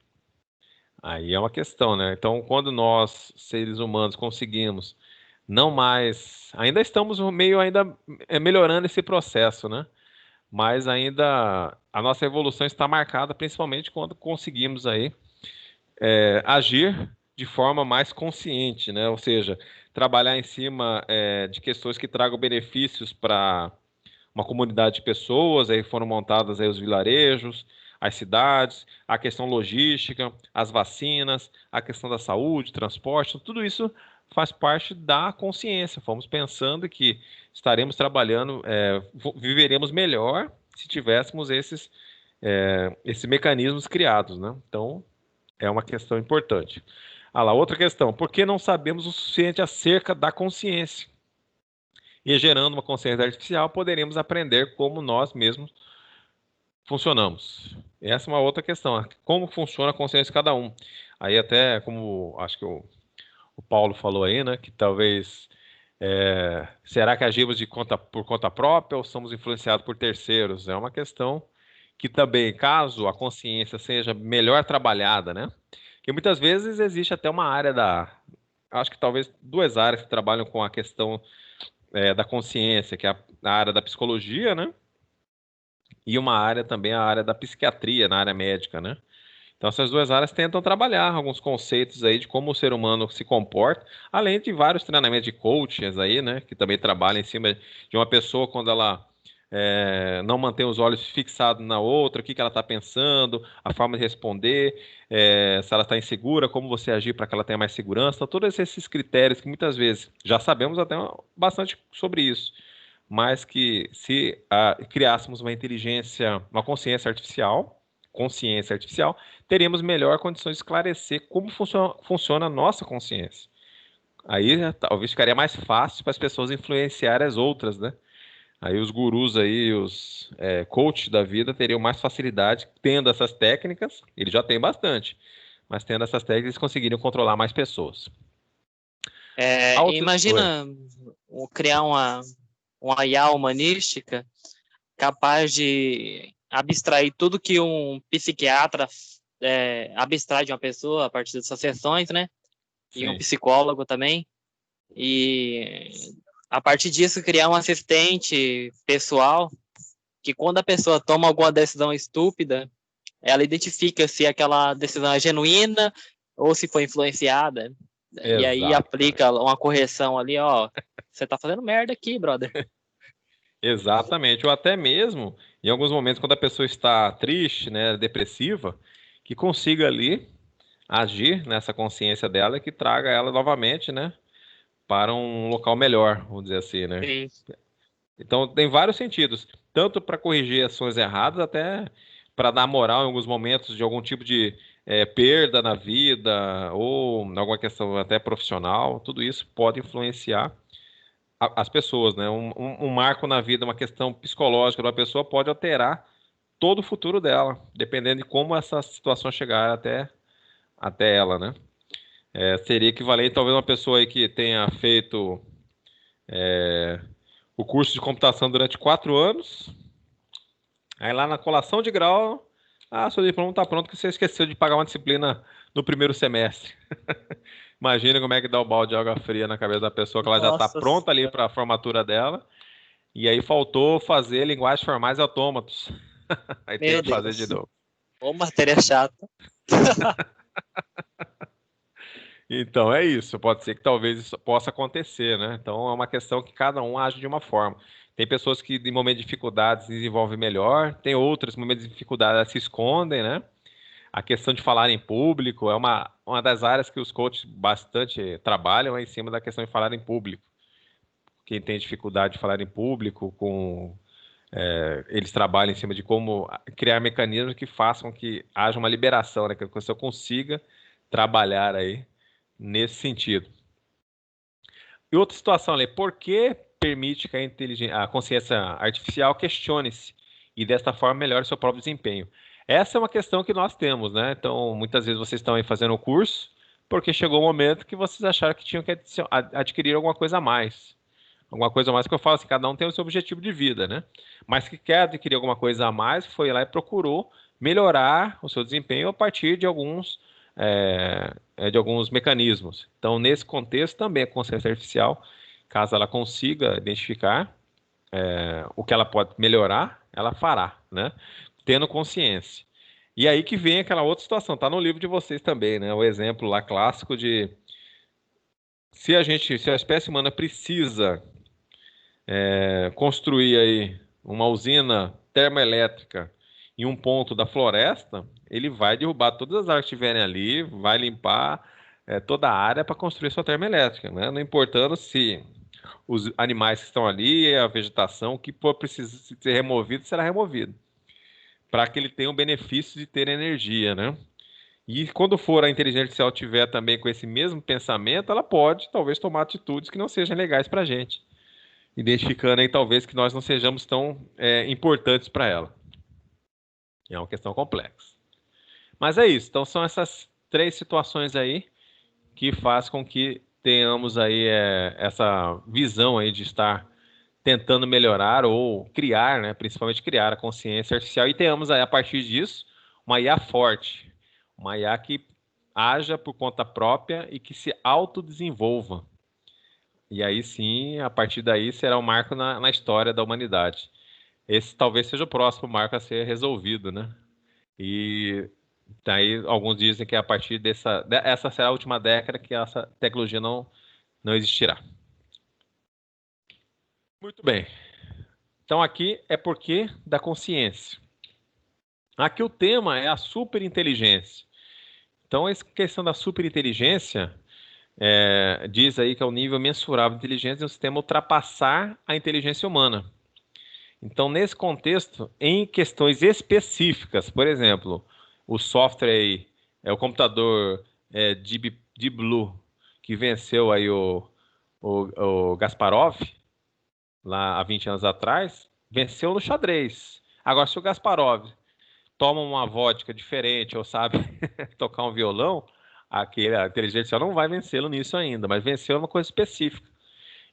Aí é uma questão, né? Então, quando nós, seres humanos, conseguimos não mais, ainda estamos meio ainda melhorando esse processo, né? Mas ainda a nossa evolução está marcada principalmente quando conseguimos aí agir de forma mais consciente, né? Ou seja, trabalhar em cima de questões que tragam benefícios para uma comunidade de pessoas, aí foram montadas aí os vilarejos, as cidades, a questão logística, as vacinas, a questão da saúde, transporte, tudo isso faz parte da consciência. Fomos pensando que estaremos trabalhando, viveremos melhor se tivéssemos esses mecanismos criados, né? Então, é uma questão importante. Ah lá, outra questão. Por que não sabemos o suficiente acerca da consciência? E gerando uma consciência artificial, poderemos aprender como nós mesmos funcionamos. Essa é uma outra questão. Como funciona a consciência de cada um? Aí até, como acho que o Paulo falou aí, né? Que talvez... será que agimos por conta própria ou somos influenciados por terceiros? É uma questão que também, caso a consciência seja melhor trabalhada, né? Porque muitas vezes existe até uma área acho que talvez 2 áreas que trabalham com a questão da consciência, que é a área da psicologia, né? E uma área também, a área da psiquiatria, na área médica, né? Então essas 2 áreas tentam trabalhar alguns conceitos aí de como o ser humano se comporta, além de vários treinamentos de coaches aí, né? Que também trabalham em cima de uma pessoa quando ela não mantém os olhos fixados na outra, o que ela está pensando, a forma de responder, se ela está insegura, como você agir para que ela tenha mais segurança. Então, todos esses critérios que muitas vezes já sabemos até bastante sobre isso, mas que se criássemos uma consciência artificial, teríamos melhor condições de esclarecer como funciona a nossa consciência. Aí talvez ficaria mais fácil para as pessoas influenciarem as outras, né? Aí os gurus aí, os coaches da vida teriam mais facilidade tendo essas técnicas, eles já têm bastante, mas tendo essas técnicas eles conseguiriam controlar mais pessoas.
Imagina criar uma IA humanística capaz de abstrair tudo que um psiquiatra abstrai de uma pessoa a partir dessas sessões, né?
Sim.
E um psicólogo também. E a partir disso criar um assistente pessoal que quando a pessoa toma alguma decisão estúpida, ela identifica se aquela decisão é genuína ou se foi influenciada. E aí aplica uma correção ali, ó, você tá fazendo merda aqui, brother.
Exatamente, ou até mesmo, em alguns momentos, quando a pessoa está triste, né, depressiva, que consiga ali agir nessa consciência dela e que traga ela novamente, né, para um local melhor, vamos dizer assim, né?
Sim.
Então, tem vários sentidos, tanto para corrigir ações erradas, até para dar moral em alguns momentos de algum tipo de perda na vida ou alguma questão até profissional, tudo isso pode influenciar as pessoas, né? Um marco na vida, uma questão psicológica de uma pessoa pode alterar todo o futuro dela, dependendo de como essa situação chegar até ela, né? Seria equivalente, talvez, uma pessoa aí que tenha feito o curso de computação durante 4 anos, aí lá na colação de grau, seu diploma está pronto que você esqueceu de pagar uma disciplina no primeiro semestre. Imagina como é que dá o balde de água fria na cabeça da pessoa, que ela já está pronta ali para a formatura dela, e aí faltou fazer linguagens formais e autômatos. Aí tem que fazer de novo.
Ô, matéria chata.
Então é isso, pode ser que talvez isso possa acontecer, né? Então é uma questão que cada um age de uma forma. Tem pessoas que em momentos de dificuldades desenvolvem melhor, tem outras em momentos de dificuldade se escondem, né? A questão de falar em público é uma das áreas que os coaches bastante trabalham, é em cima da questão de falar em público. Quem tem dificuldade de falar em público, eles trabalham em cima de como criar mecanismos que façam que haja uma liberação, né, que a pessoa consiga trabalhar aí nesse sentido. E outra situação ali, por que permite que a consciência artificial questione-se e desta forma melhore seu próprio desempenho? Essa é uma questão que nós temos, né? Então, muitas vezes vocês estão aí fazendo o curso porque chegou o momento que vocês acharam que tinham que adquirir alguma coisa a mais. Alguma coisa a mais que eu falo assim, cada um tem o seu objetivo de vida, né? Mas que quer adquirir alguma coisa a mais, foi lá e procurou melhorar o seu desempenho a partir de alguns mecanismos. Então, nesse contexto, também a consciência artificial, caso ela consiga identificar o que ela pode melhorar, ela fará, né? Tendo consciência. E aí que vem aquela outra situação, tá no livro de vocês também, né? O exemplo lá clássico de se a espécie humana precisa construir aí uma usina termoelétrica em um ponto da floresta, ele vai derrubar todas as árvores que estiverem ali, vai limpar toda a área para construir sua termoelétrica, né? Não importando se os animais que estão ali, a vegetação, o que for preciso ser removido, será removido, para que ele tenha o benefício de ter energia, né? E quando for a inteligência artificial tiver também com esse mesmo pensamento, ela pode talvez tomar atitudes que não sejam legais para a gente, identificando aí talvez que nós não sejamos tão importantes para ela. É uma questão complexa. Mas é isso. Então são essas 3 situações aí que faz com que tenhamos aí essa visão aí de estar tentando melhorar ou criar, né, principalmente criar a consciência artificial e tenhamos aí a partir disso uma IA forte, uma IA que haja por conta própria e que se autodesenvolva. E aí sim, a partir daí será um marco na história da humanidade. Esse talvez seja o próximo marco a ser resolvido, né? E daí alguns dizem que a partir essa será a última década que essa tecnologia não existirá. Muito bem. Então aqui é porquê da consciência. Aqui o tema é a superinteligência. Então essa questão da superinteligência diz aí que é o nível mensurável de inteligência de um sistema ultrapassar a inteligência humana. Então, nesse contexto, em questões específicas, por exemplo, o software aí, o computador Deep Blue, que venceu aí o Kasparov, lá há 20 anos atrás, venceu no xadrez. Agora, se o Kasparov toma uma vodka diferente ou sabe tocar um violão, a inteligência artificial não vai vencê-lo nisso ainda, mas venceu uma coisa específica.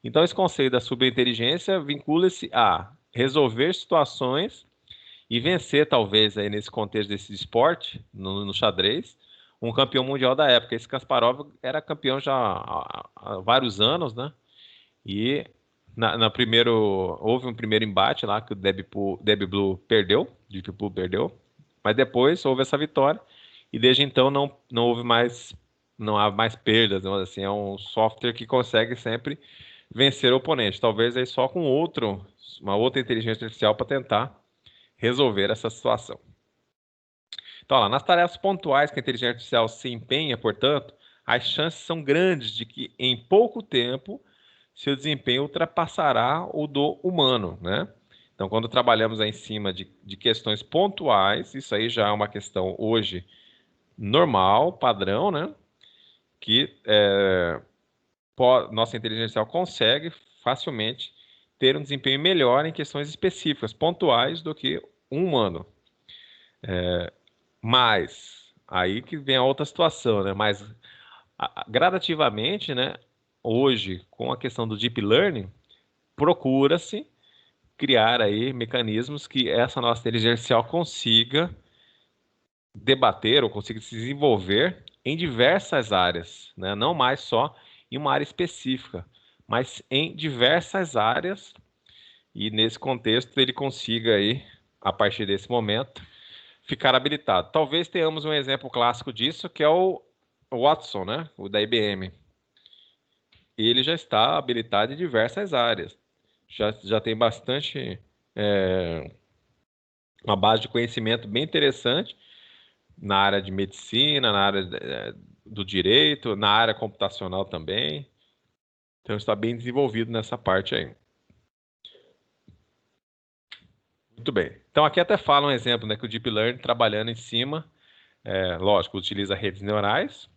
Então, esse conceito da superinteligência vincula-se a resolver situações e vencer, talvez, aí nesse contexto desse esporte, no xadrez, um campeão mundial da época. Esse Kasparov era campeão já há vários anos, né? E houve um primeiro embate lá que o Deep Blue perdeu, mas depois houve essa vitória e desde então não há mais perdas, né? Assim, é um software que consegue sempre vencer o oponente, talvez aí só com uma outra inteligência artificial para tentar resolver essa situação. Então, lá, nas tarefas pontuais que a inteligência artificial se empenha, portanto, as chances são grandes de que em pouco tempo seu desempenho ultrapassará o do humano, né? Então, quando trabalhamos aí em cima de questões pontuais, isso aí já é uma questão hoje normal, padrão, né? Que nossa inteligência artificial consegue facilmente ter um desempenho melhor em questões específicas, pontuais, do que um humano. Mas, aí que vem a outra situação, né? Mas, gradativamente, né? Hoje, com a questão do Deep Learning, procura-se criar aí mecanismos que essa nossa inteligência artificial consiga debater ou consiga se desenvolver em diversas áreas, né? Não mais só em uma área específica, mas em diversas áreas, e nesse contexto ele consiga aí, a partir desse momento, ficar habilitado. Talvez tenhamos um exemplo clássico disso, que é o Watson, né? O da IBM. Ele já está habilitado em diversas áreas. Já tem bastante uma base de conhecimento bem interessante na área de medicina, na área do direito, na área computacional também. Então está bem desenvolvido nessa parte aí. Muito bem. Então aqui até fala um exemplo, né, que o Deep Learning trabalhando em cima, lógico, utiliza redes neurais,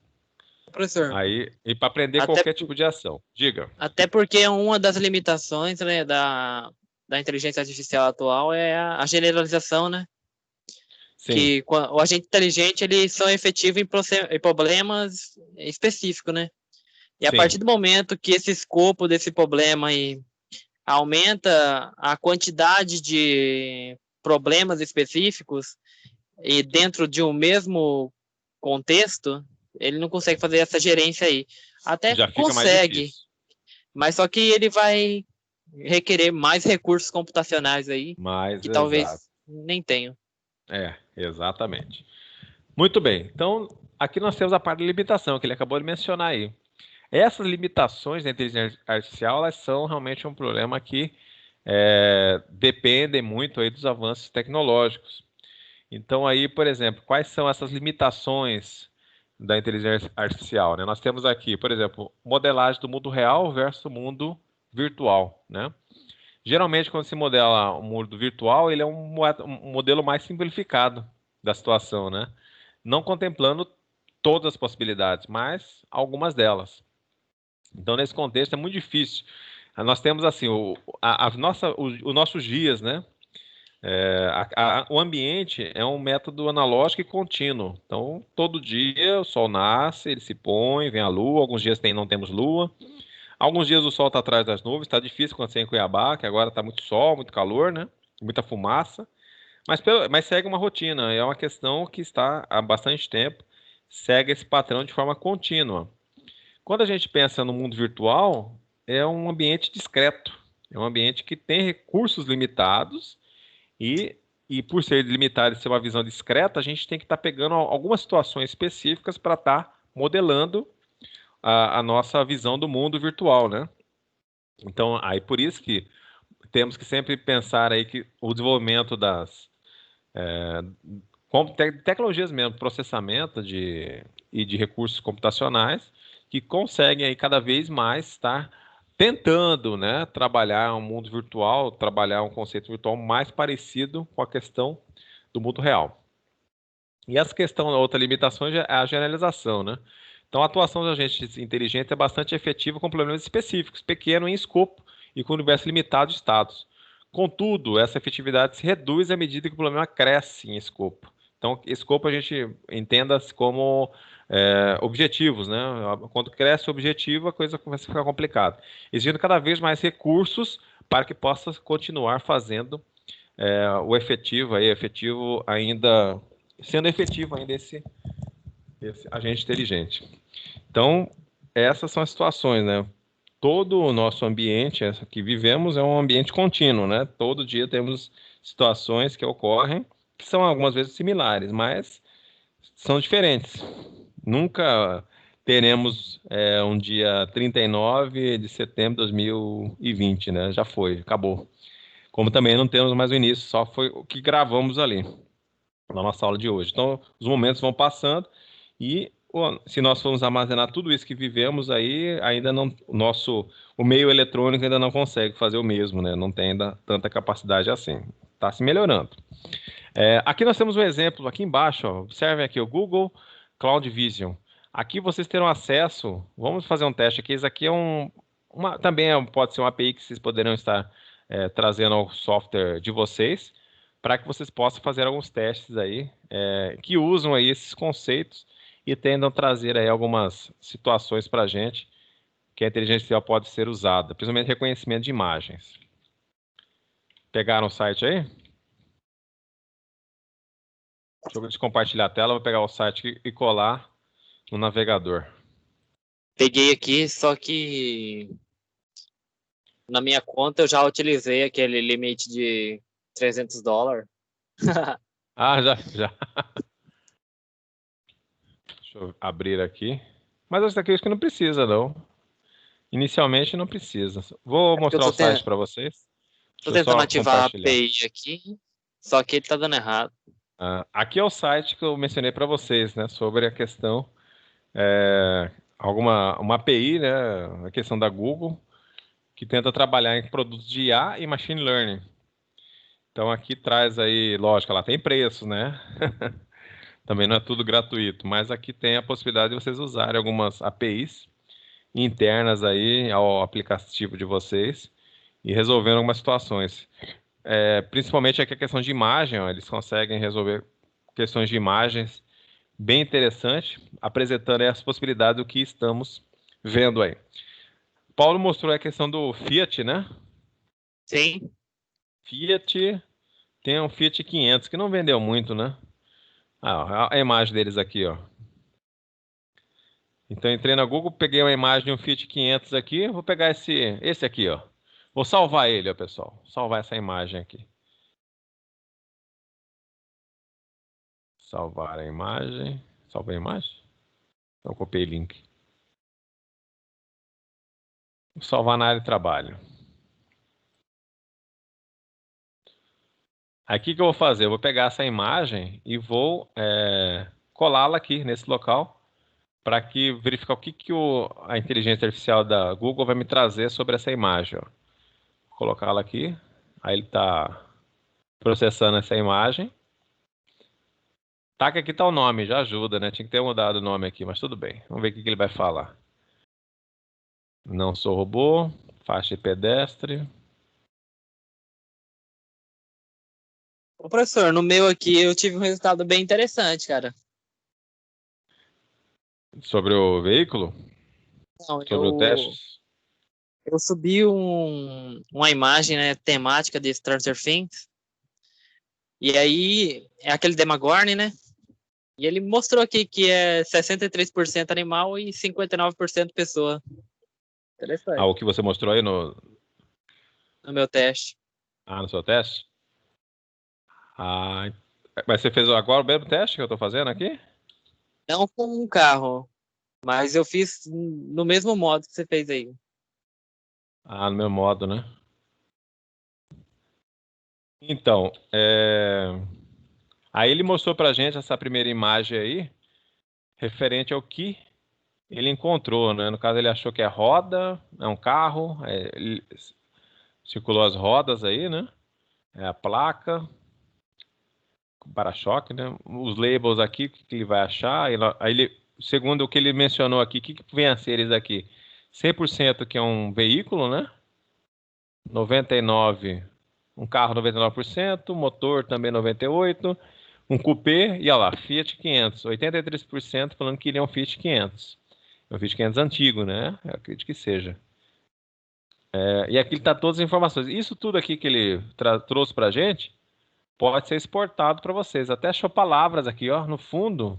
Professor,
aí, e para aprender
até,
qualquer tipo de ação. Diga.
até porque uma das limitações, né, da inteligência artificial atual é a generalização, né?
Sim,
Que o agente inteligente, eles são efetivos em problemas específicos, né? E a
sim.
partir do momento que esse escopo desse problema aí aumenta a quantidade de problemas específicos e dentro de um mesmo contexto, ele não consegue fazer essa gerência aí. Até
Já fica mais
consegue,
difícil.
mas só que ele vai requerer mais recursos computacionais aí,
Mais
que
exato.
talvez nem tenham.
Exatamente. Muito bem. Então, aqui nós temos a parte de limitação que ele acabou de mencionar aí. Essas limitações da inteligência artificial, elas são realmente um problema que dependem muito aí dos avanços tecnológicos. Então aí, por exemplo, quais são essas limitações da inteligência artificial, né? Nós temos aqui, por exemplo, modelagem do mundo real versus o mundo virtual, né? Geralmente, quando se modela o mundo virtual, ele é um modelo mais simplificado da situação, né? Não contemplando todas as possibilidades, mas algumas delas. Então, nesse contexto, é muito difícil. Nós temos assim os nossos dias, né? O ambiente é um método analógico e contínuo. Então, todo dia o sol nasce, ele se põe, vem a lua. Alguns dias não temos lua. Alguns dias o sol está atrás das nuvens. Está difícil acontecer em Cuiabá, que agora está muito sol, muito calor, né? Muita fumaça. Mas segue uma rotina. É uma questão que está há bastante tempo. Segue esse padrão de forma contínua. Quando a gente pensa no mundo virtual, é um ambiente discreto. É um ambiente que tem recursos limitados e, e por ser limitado e ser uma visão discreta, a gente tem que estar pegando algumas situações específicas para estar modelando a nossa visão do mundo virtual, né? Então, aí por isso que temos que sempre pensar aí que o desenvolvimento das tecnologias mesmo, processamento e de recursos computacionais, que conseguem aí cada vez mais estar tentando, né, trabalhar um mundo virtual, trabalhar um conceito virtual mais parecido com a questão do mundo real. E essa questão, a outra limitação é a generalização, né? Então, a atuação dos agentes inteligentes é bastante efetiva com problemas específicos, pequeno em escopo e com um universo limitado de estados. Contudo, essa efetividade se reduz à medida que o problema cresce em escopo. Então, escopo a gente entenda como objetivos, né? Quando cresce o objetivo, a coisa começa a ficar complicada. Exigindo cada vez mais recursos para que possa continuar fazendo o efetivo ainda, sendo efetivo ainda esse agente inteligente. Então, essas são as situações, né? Todo o nosso ambiente essa que vivemos é um ambiente contínuo, né? Todo dia temos situações que ocorrem que são algumas vezes similares, mas são diferentes. Nunca teremos um dia 39 de setembro de 2020, né? Já foi, acabou. Como também não temos mais o início, só foi o que gravamos ali na nossa aula de hoje. Então, os momentos vão passando e se nós formos armazenar tudo isso que vivemos aí, ainda não, o meio eletrônico ainda não consegue fazer o mesmo, né? Não tem ainda tanta capacidade assim. Está se melhorando. Aqui nós temos um exemplo, aqui embaixo, ó, observem aqui o Google Cloud Vision. Aqui vocês terão acesso, vamos fazer um teste aqui, isso aqui é também pode ser uma API que vocês poderão estar trazendo ao software de vocês, para que vocês possam fazer alguns testes aí, que usam aí esses conceitos e tentam trazer aí algumas situações para a gente que a inteligência artificial pode ser usada, principalmente reconhecimento de imagens. Pegaram o site aí? Deixa eu compartilhar a tela, vou pegar o site e colar no navegador.
Peguei aqui, só que na minha conta eu já utilizei aquele limite de $300.
Ah, já. Deixa eu abrir aqui. Mas esse daqui eu acho que não precisa, não. Inicialmente não precisa. Vou
É porque eu
mostrar o site para vocês.
tô
Deixa eu
tentando
só
ativar a
compartilhar.
API aqui, só que ele tá dando errado.
Aqui é o site que eu mencionei para vocês, né, sobre a questão, uma API, né, a questão da Google, que tenta trabalhar em produtos de IA e Machine Learning. Então aqui traz aí, lógico, ela tem preço, né? Também não é tudo gratuito, mas aqui tem a possibilidade de vocês usarem algumas APIs internas aí ao aplicativo de vocês e resolvendo algumas situações. Principalmente aqui a questão de imagem, ó, eles conseguem resolver questões de imagens bem interessante, apresentando aí as possibilidades do que estamos vendo aí. Paulo mostrou a questão do Fiat, né?
Sim.
Fiat, tem um Fiat 500 que não vendeu muito, né? A imagem deles aqui, ó. Então entrei na Google, peguei uma imagem de um Fiat 500 aqui, vou pegar esse aqui, ó. Vou salvar ele, ó, pessoal. Salvar essa imagem aqui. Salvar a imagem. Salvar a imagem? Então copiei o link. Vou salvar na área de trabalho. Aqui que eu vou fazer? Eu vou pegar essa imagem e vou colá-la aqui nesse local para que verificar o que a inteligência artificial da Google vai me trazer sobre essa imagem. Ó. Vou colocá-la aqui. Aí ele está processando essa imagem. Tá que aqui tá o nome, já ajuda, né? Tinha que ter mudado o nome aqui, mas tudo bem. Vamos ver o que ele vai falar. Não sou robô, faixa de pedestre.
Ô, professor, no meu aqui eu tive um resultado bem interessante, cara.
Sobre o veículo?
Não,
Sobre o teste?
eu subi uma imagem, né, temática de Stranger Things. E aí é aquele Demogorgon, né? E ele mostrou aqui que é 63% animal e 59% pessoa. Interessante.
O que você mostrou aí no
meu teste.
no seu teste? Mas você fez agora o mesmo teste que eu tô fazendo aqui?
Não com um carro, mas eu fiz no mesmo modo que você fez aí.
No meu modo, né? Então, aí ele mostrou pra gente essa primeira imagem aí, referente ao que ele encontrou, né? No caso, ele achou que é roda, é um carro, ele circulou as rodas aí, né? É a placa, para-choque, né? Os labels aqui, o que ele vai achar? Aí ele, segundo o que ele mencionou aqui, o que vem a ser eles aqui? 100% que é um veículo, né? 99%, um carro 99%, motor também 98%, um coupé, e olha lá, Fiat 500, 83% falando que ele é um Fiat 500. É um Fiat 500 antigo, né? Eu acredito que seja. E aqui está todas as informações. Isso tudo aqui que ele trouxe para a gente pode ser exportado para vocês. Até achou palavras aqui, ó, no fundo.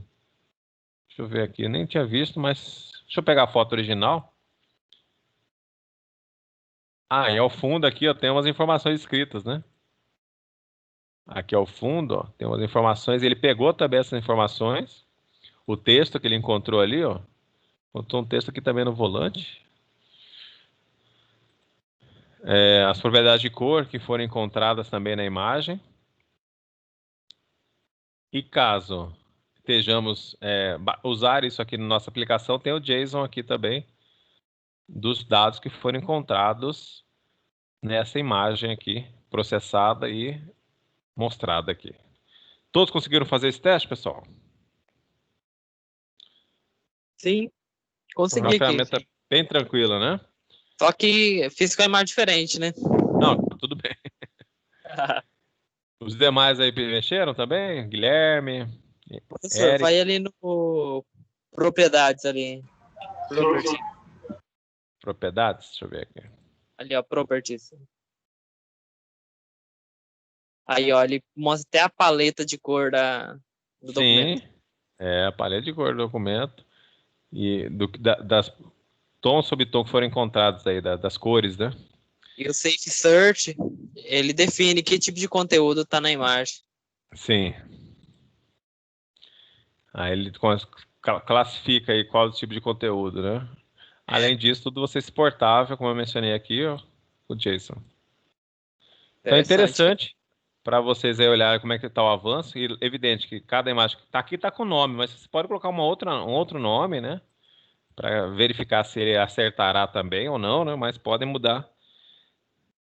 Deixa eu ver aqui, eu nem tinha visto, mas deixa eu pegar a foto original. E ao fundo aqui, ó, tem umas informações escritas, né? Aqui ao fundo, ó, tem umas informações. Ele pegou também essas informações. O texto que ele encontrou ali, ó. Encontrou um texto aqui também no volante. As propriedades de cor que foram encontradas também na imagem. E caso estejamos usar isso aqui na nossa aplicação, tem o JSON aqui também dos dados que foram encontrados nessa imagem aqui, processada e mostrada aqui. Todos conseguiram fazer esse teste, pessoal?
Sim, consegui
Uma
aqui.
ferramenta bem tranquila, né?
Só que fiz com a imagem diferente, né?
Não, tudo bem. Os demais aí mexeram também? Guilherme,
Professor,
Eric.
vai ali no propriedades ali.
Propriedades, deixa eu ver aqui.
Ali, ó, properties. Aí, ó, ele mostra até a paleta de cor do documento.
Sim, a paleta de cor do documento e das tom sobre tom que foram encontrados aí, das cores, né?
E o Safe Search, ele define que tipo de conteúdo está na imagem.
Sim. Aí ele classifica aí qual o tipo de conteúdo, né? Além disso, tudo você exportável, como eu mencionei aqui, ó, o JSON. Então é interessante. para vocês aí olharem como é que está o avanço. E evidente que cada imagem que está aqui está com nome, mas você pode colocar um outro nome, né? Para verificar se ele acertará também ou não, né? Mas podem mudar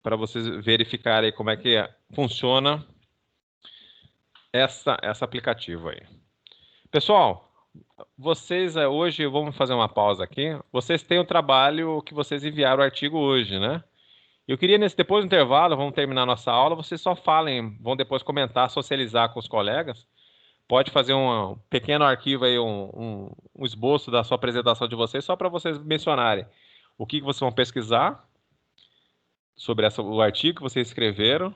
para vocês verificarem como é que funciona essa aplicativo aí. Pessoal, vocês hoje, vamos fazer uma pausa aqui. Vocês têm o trabalho que vocês enviaram o artigo hoje, né? Eu queria, depois do intervalo, vamos terminar nossa aula, vocês só falem, vão depois comentar, socializar com os colegas. Pode fazer um pequeno arquivo aí, um esboço da sua apresentação de vocês, só para vocês mencionarem o que vocês vão pesquisar sobre o artigo que vocês escreveram,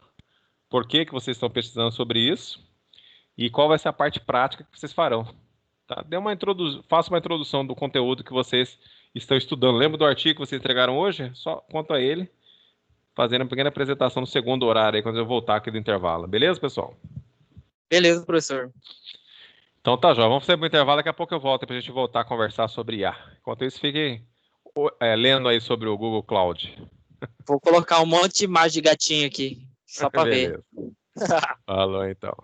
por que vocês estão pesquisando sobre isso e qual vai ser a parte prática que vocês farão. Tá? Faça uma introdução do conteúdo que vocês estão estudando. Lembra do artigo que vocês entregaram hoje? Só conta ele, fazendo uma pequena apresentação no segundo horário, aí, quando eu voltar aqui do intervalo. Beleza, pessoal?
Beleza, professor.
Então tá, João. Vamos fazer um intervalo, daqui a pouco eu volto para a gente voltar a conversar sobre IA. Enquanto isso, fiquem lendo aí sobre o Google Cloud.
Vou colocar um monte de imagem de gatinho aqui, só para ver.
Falou, então.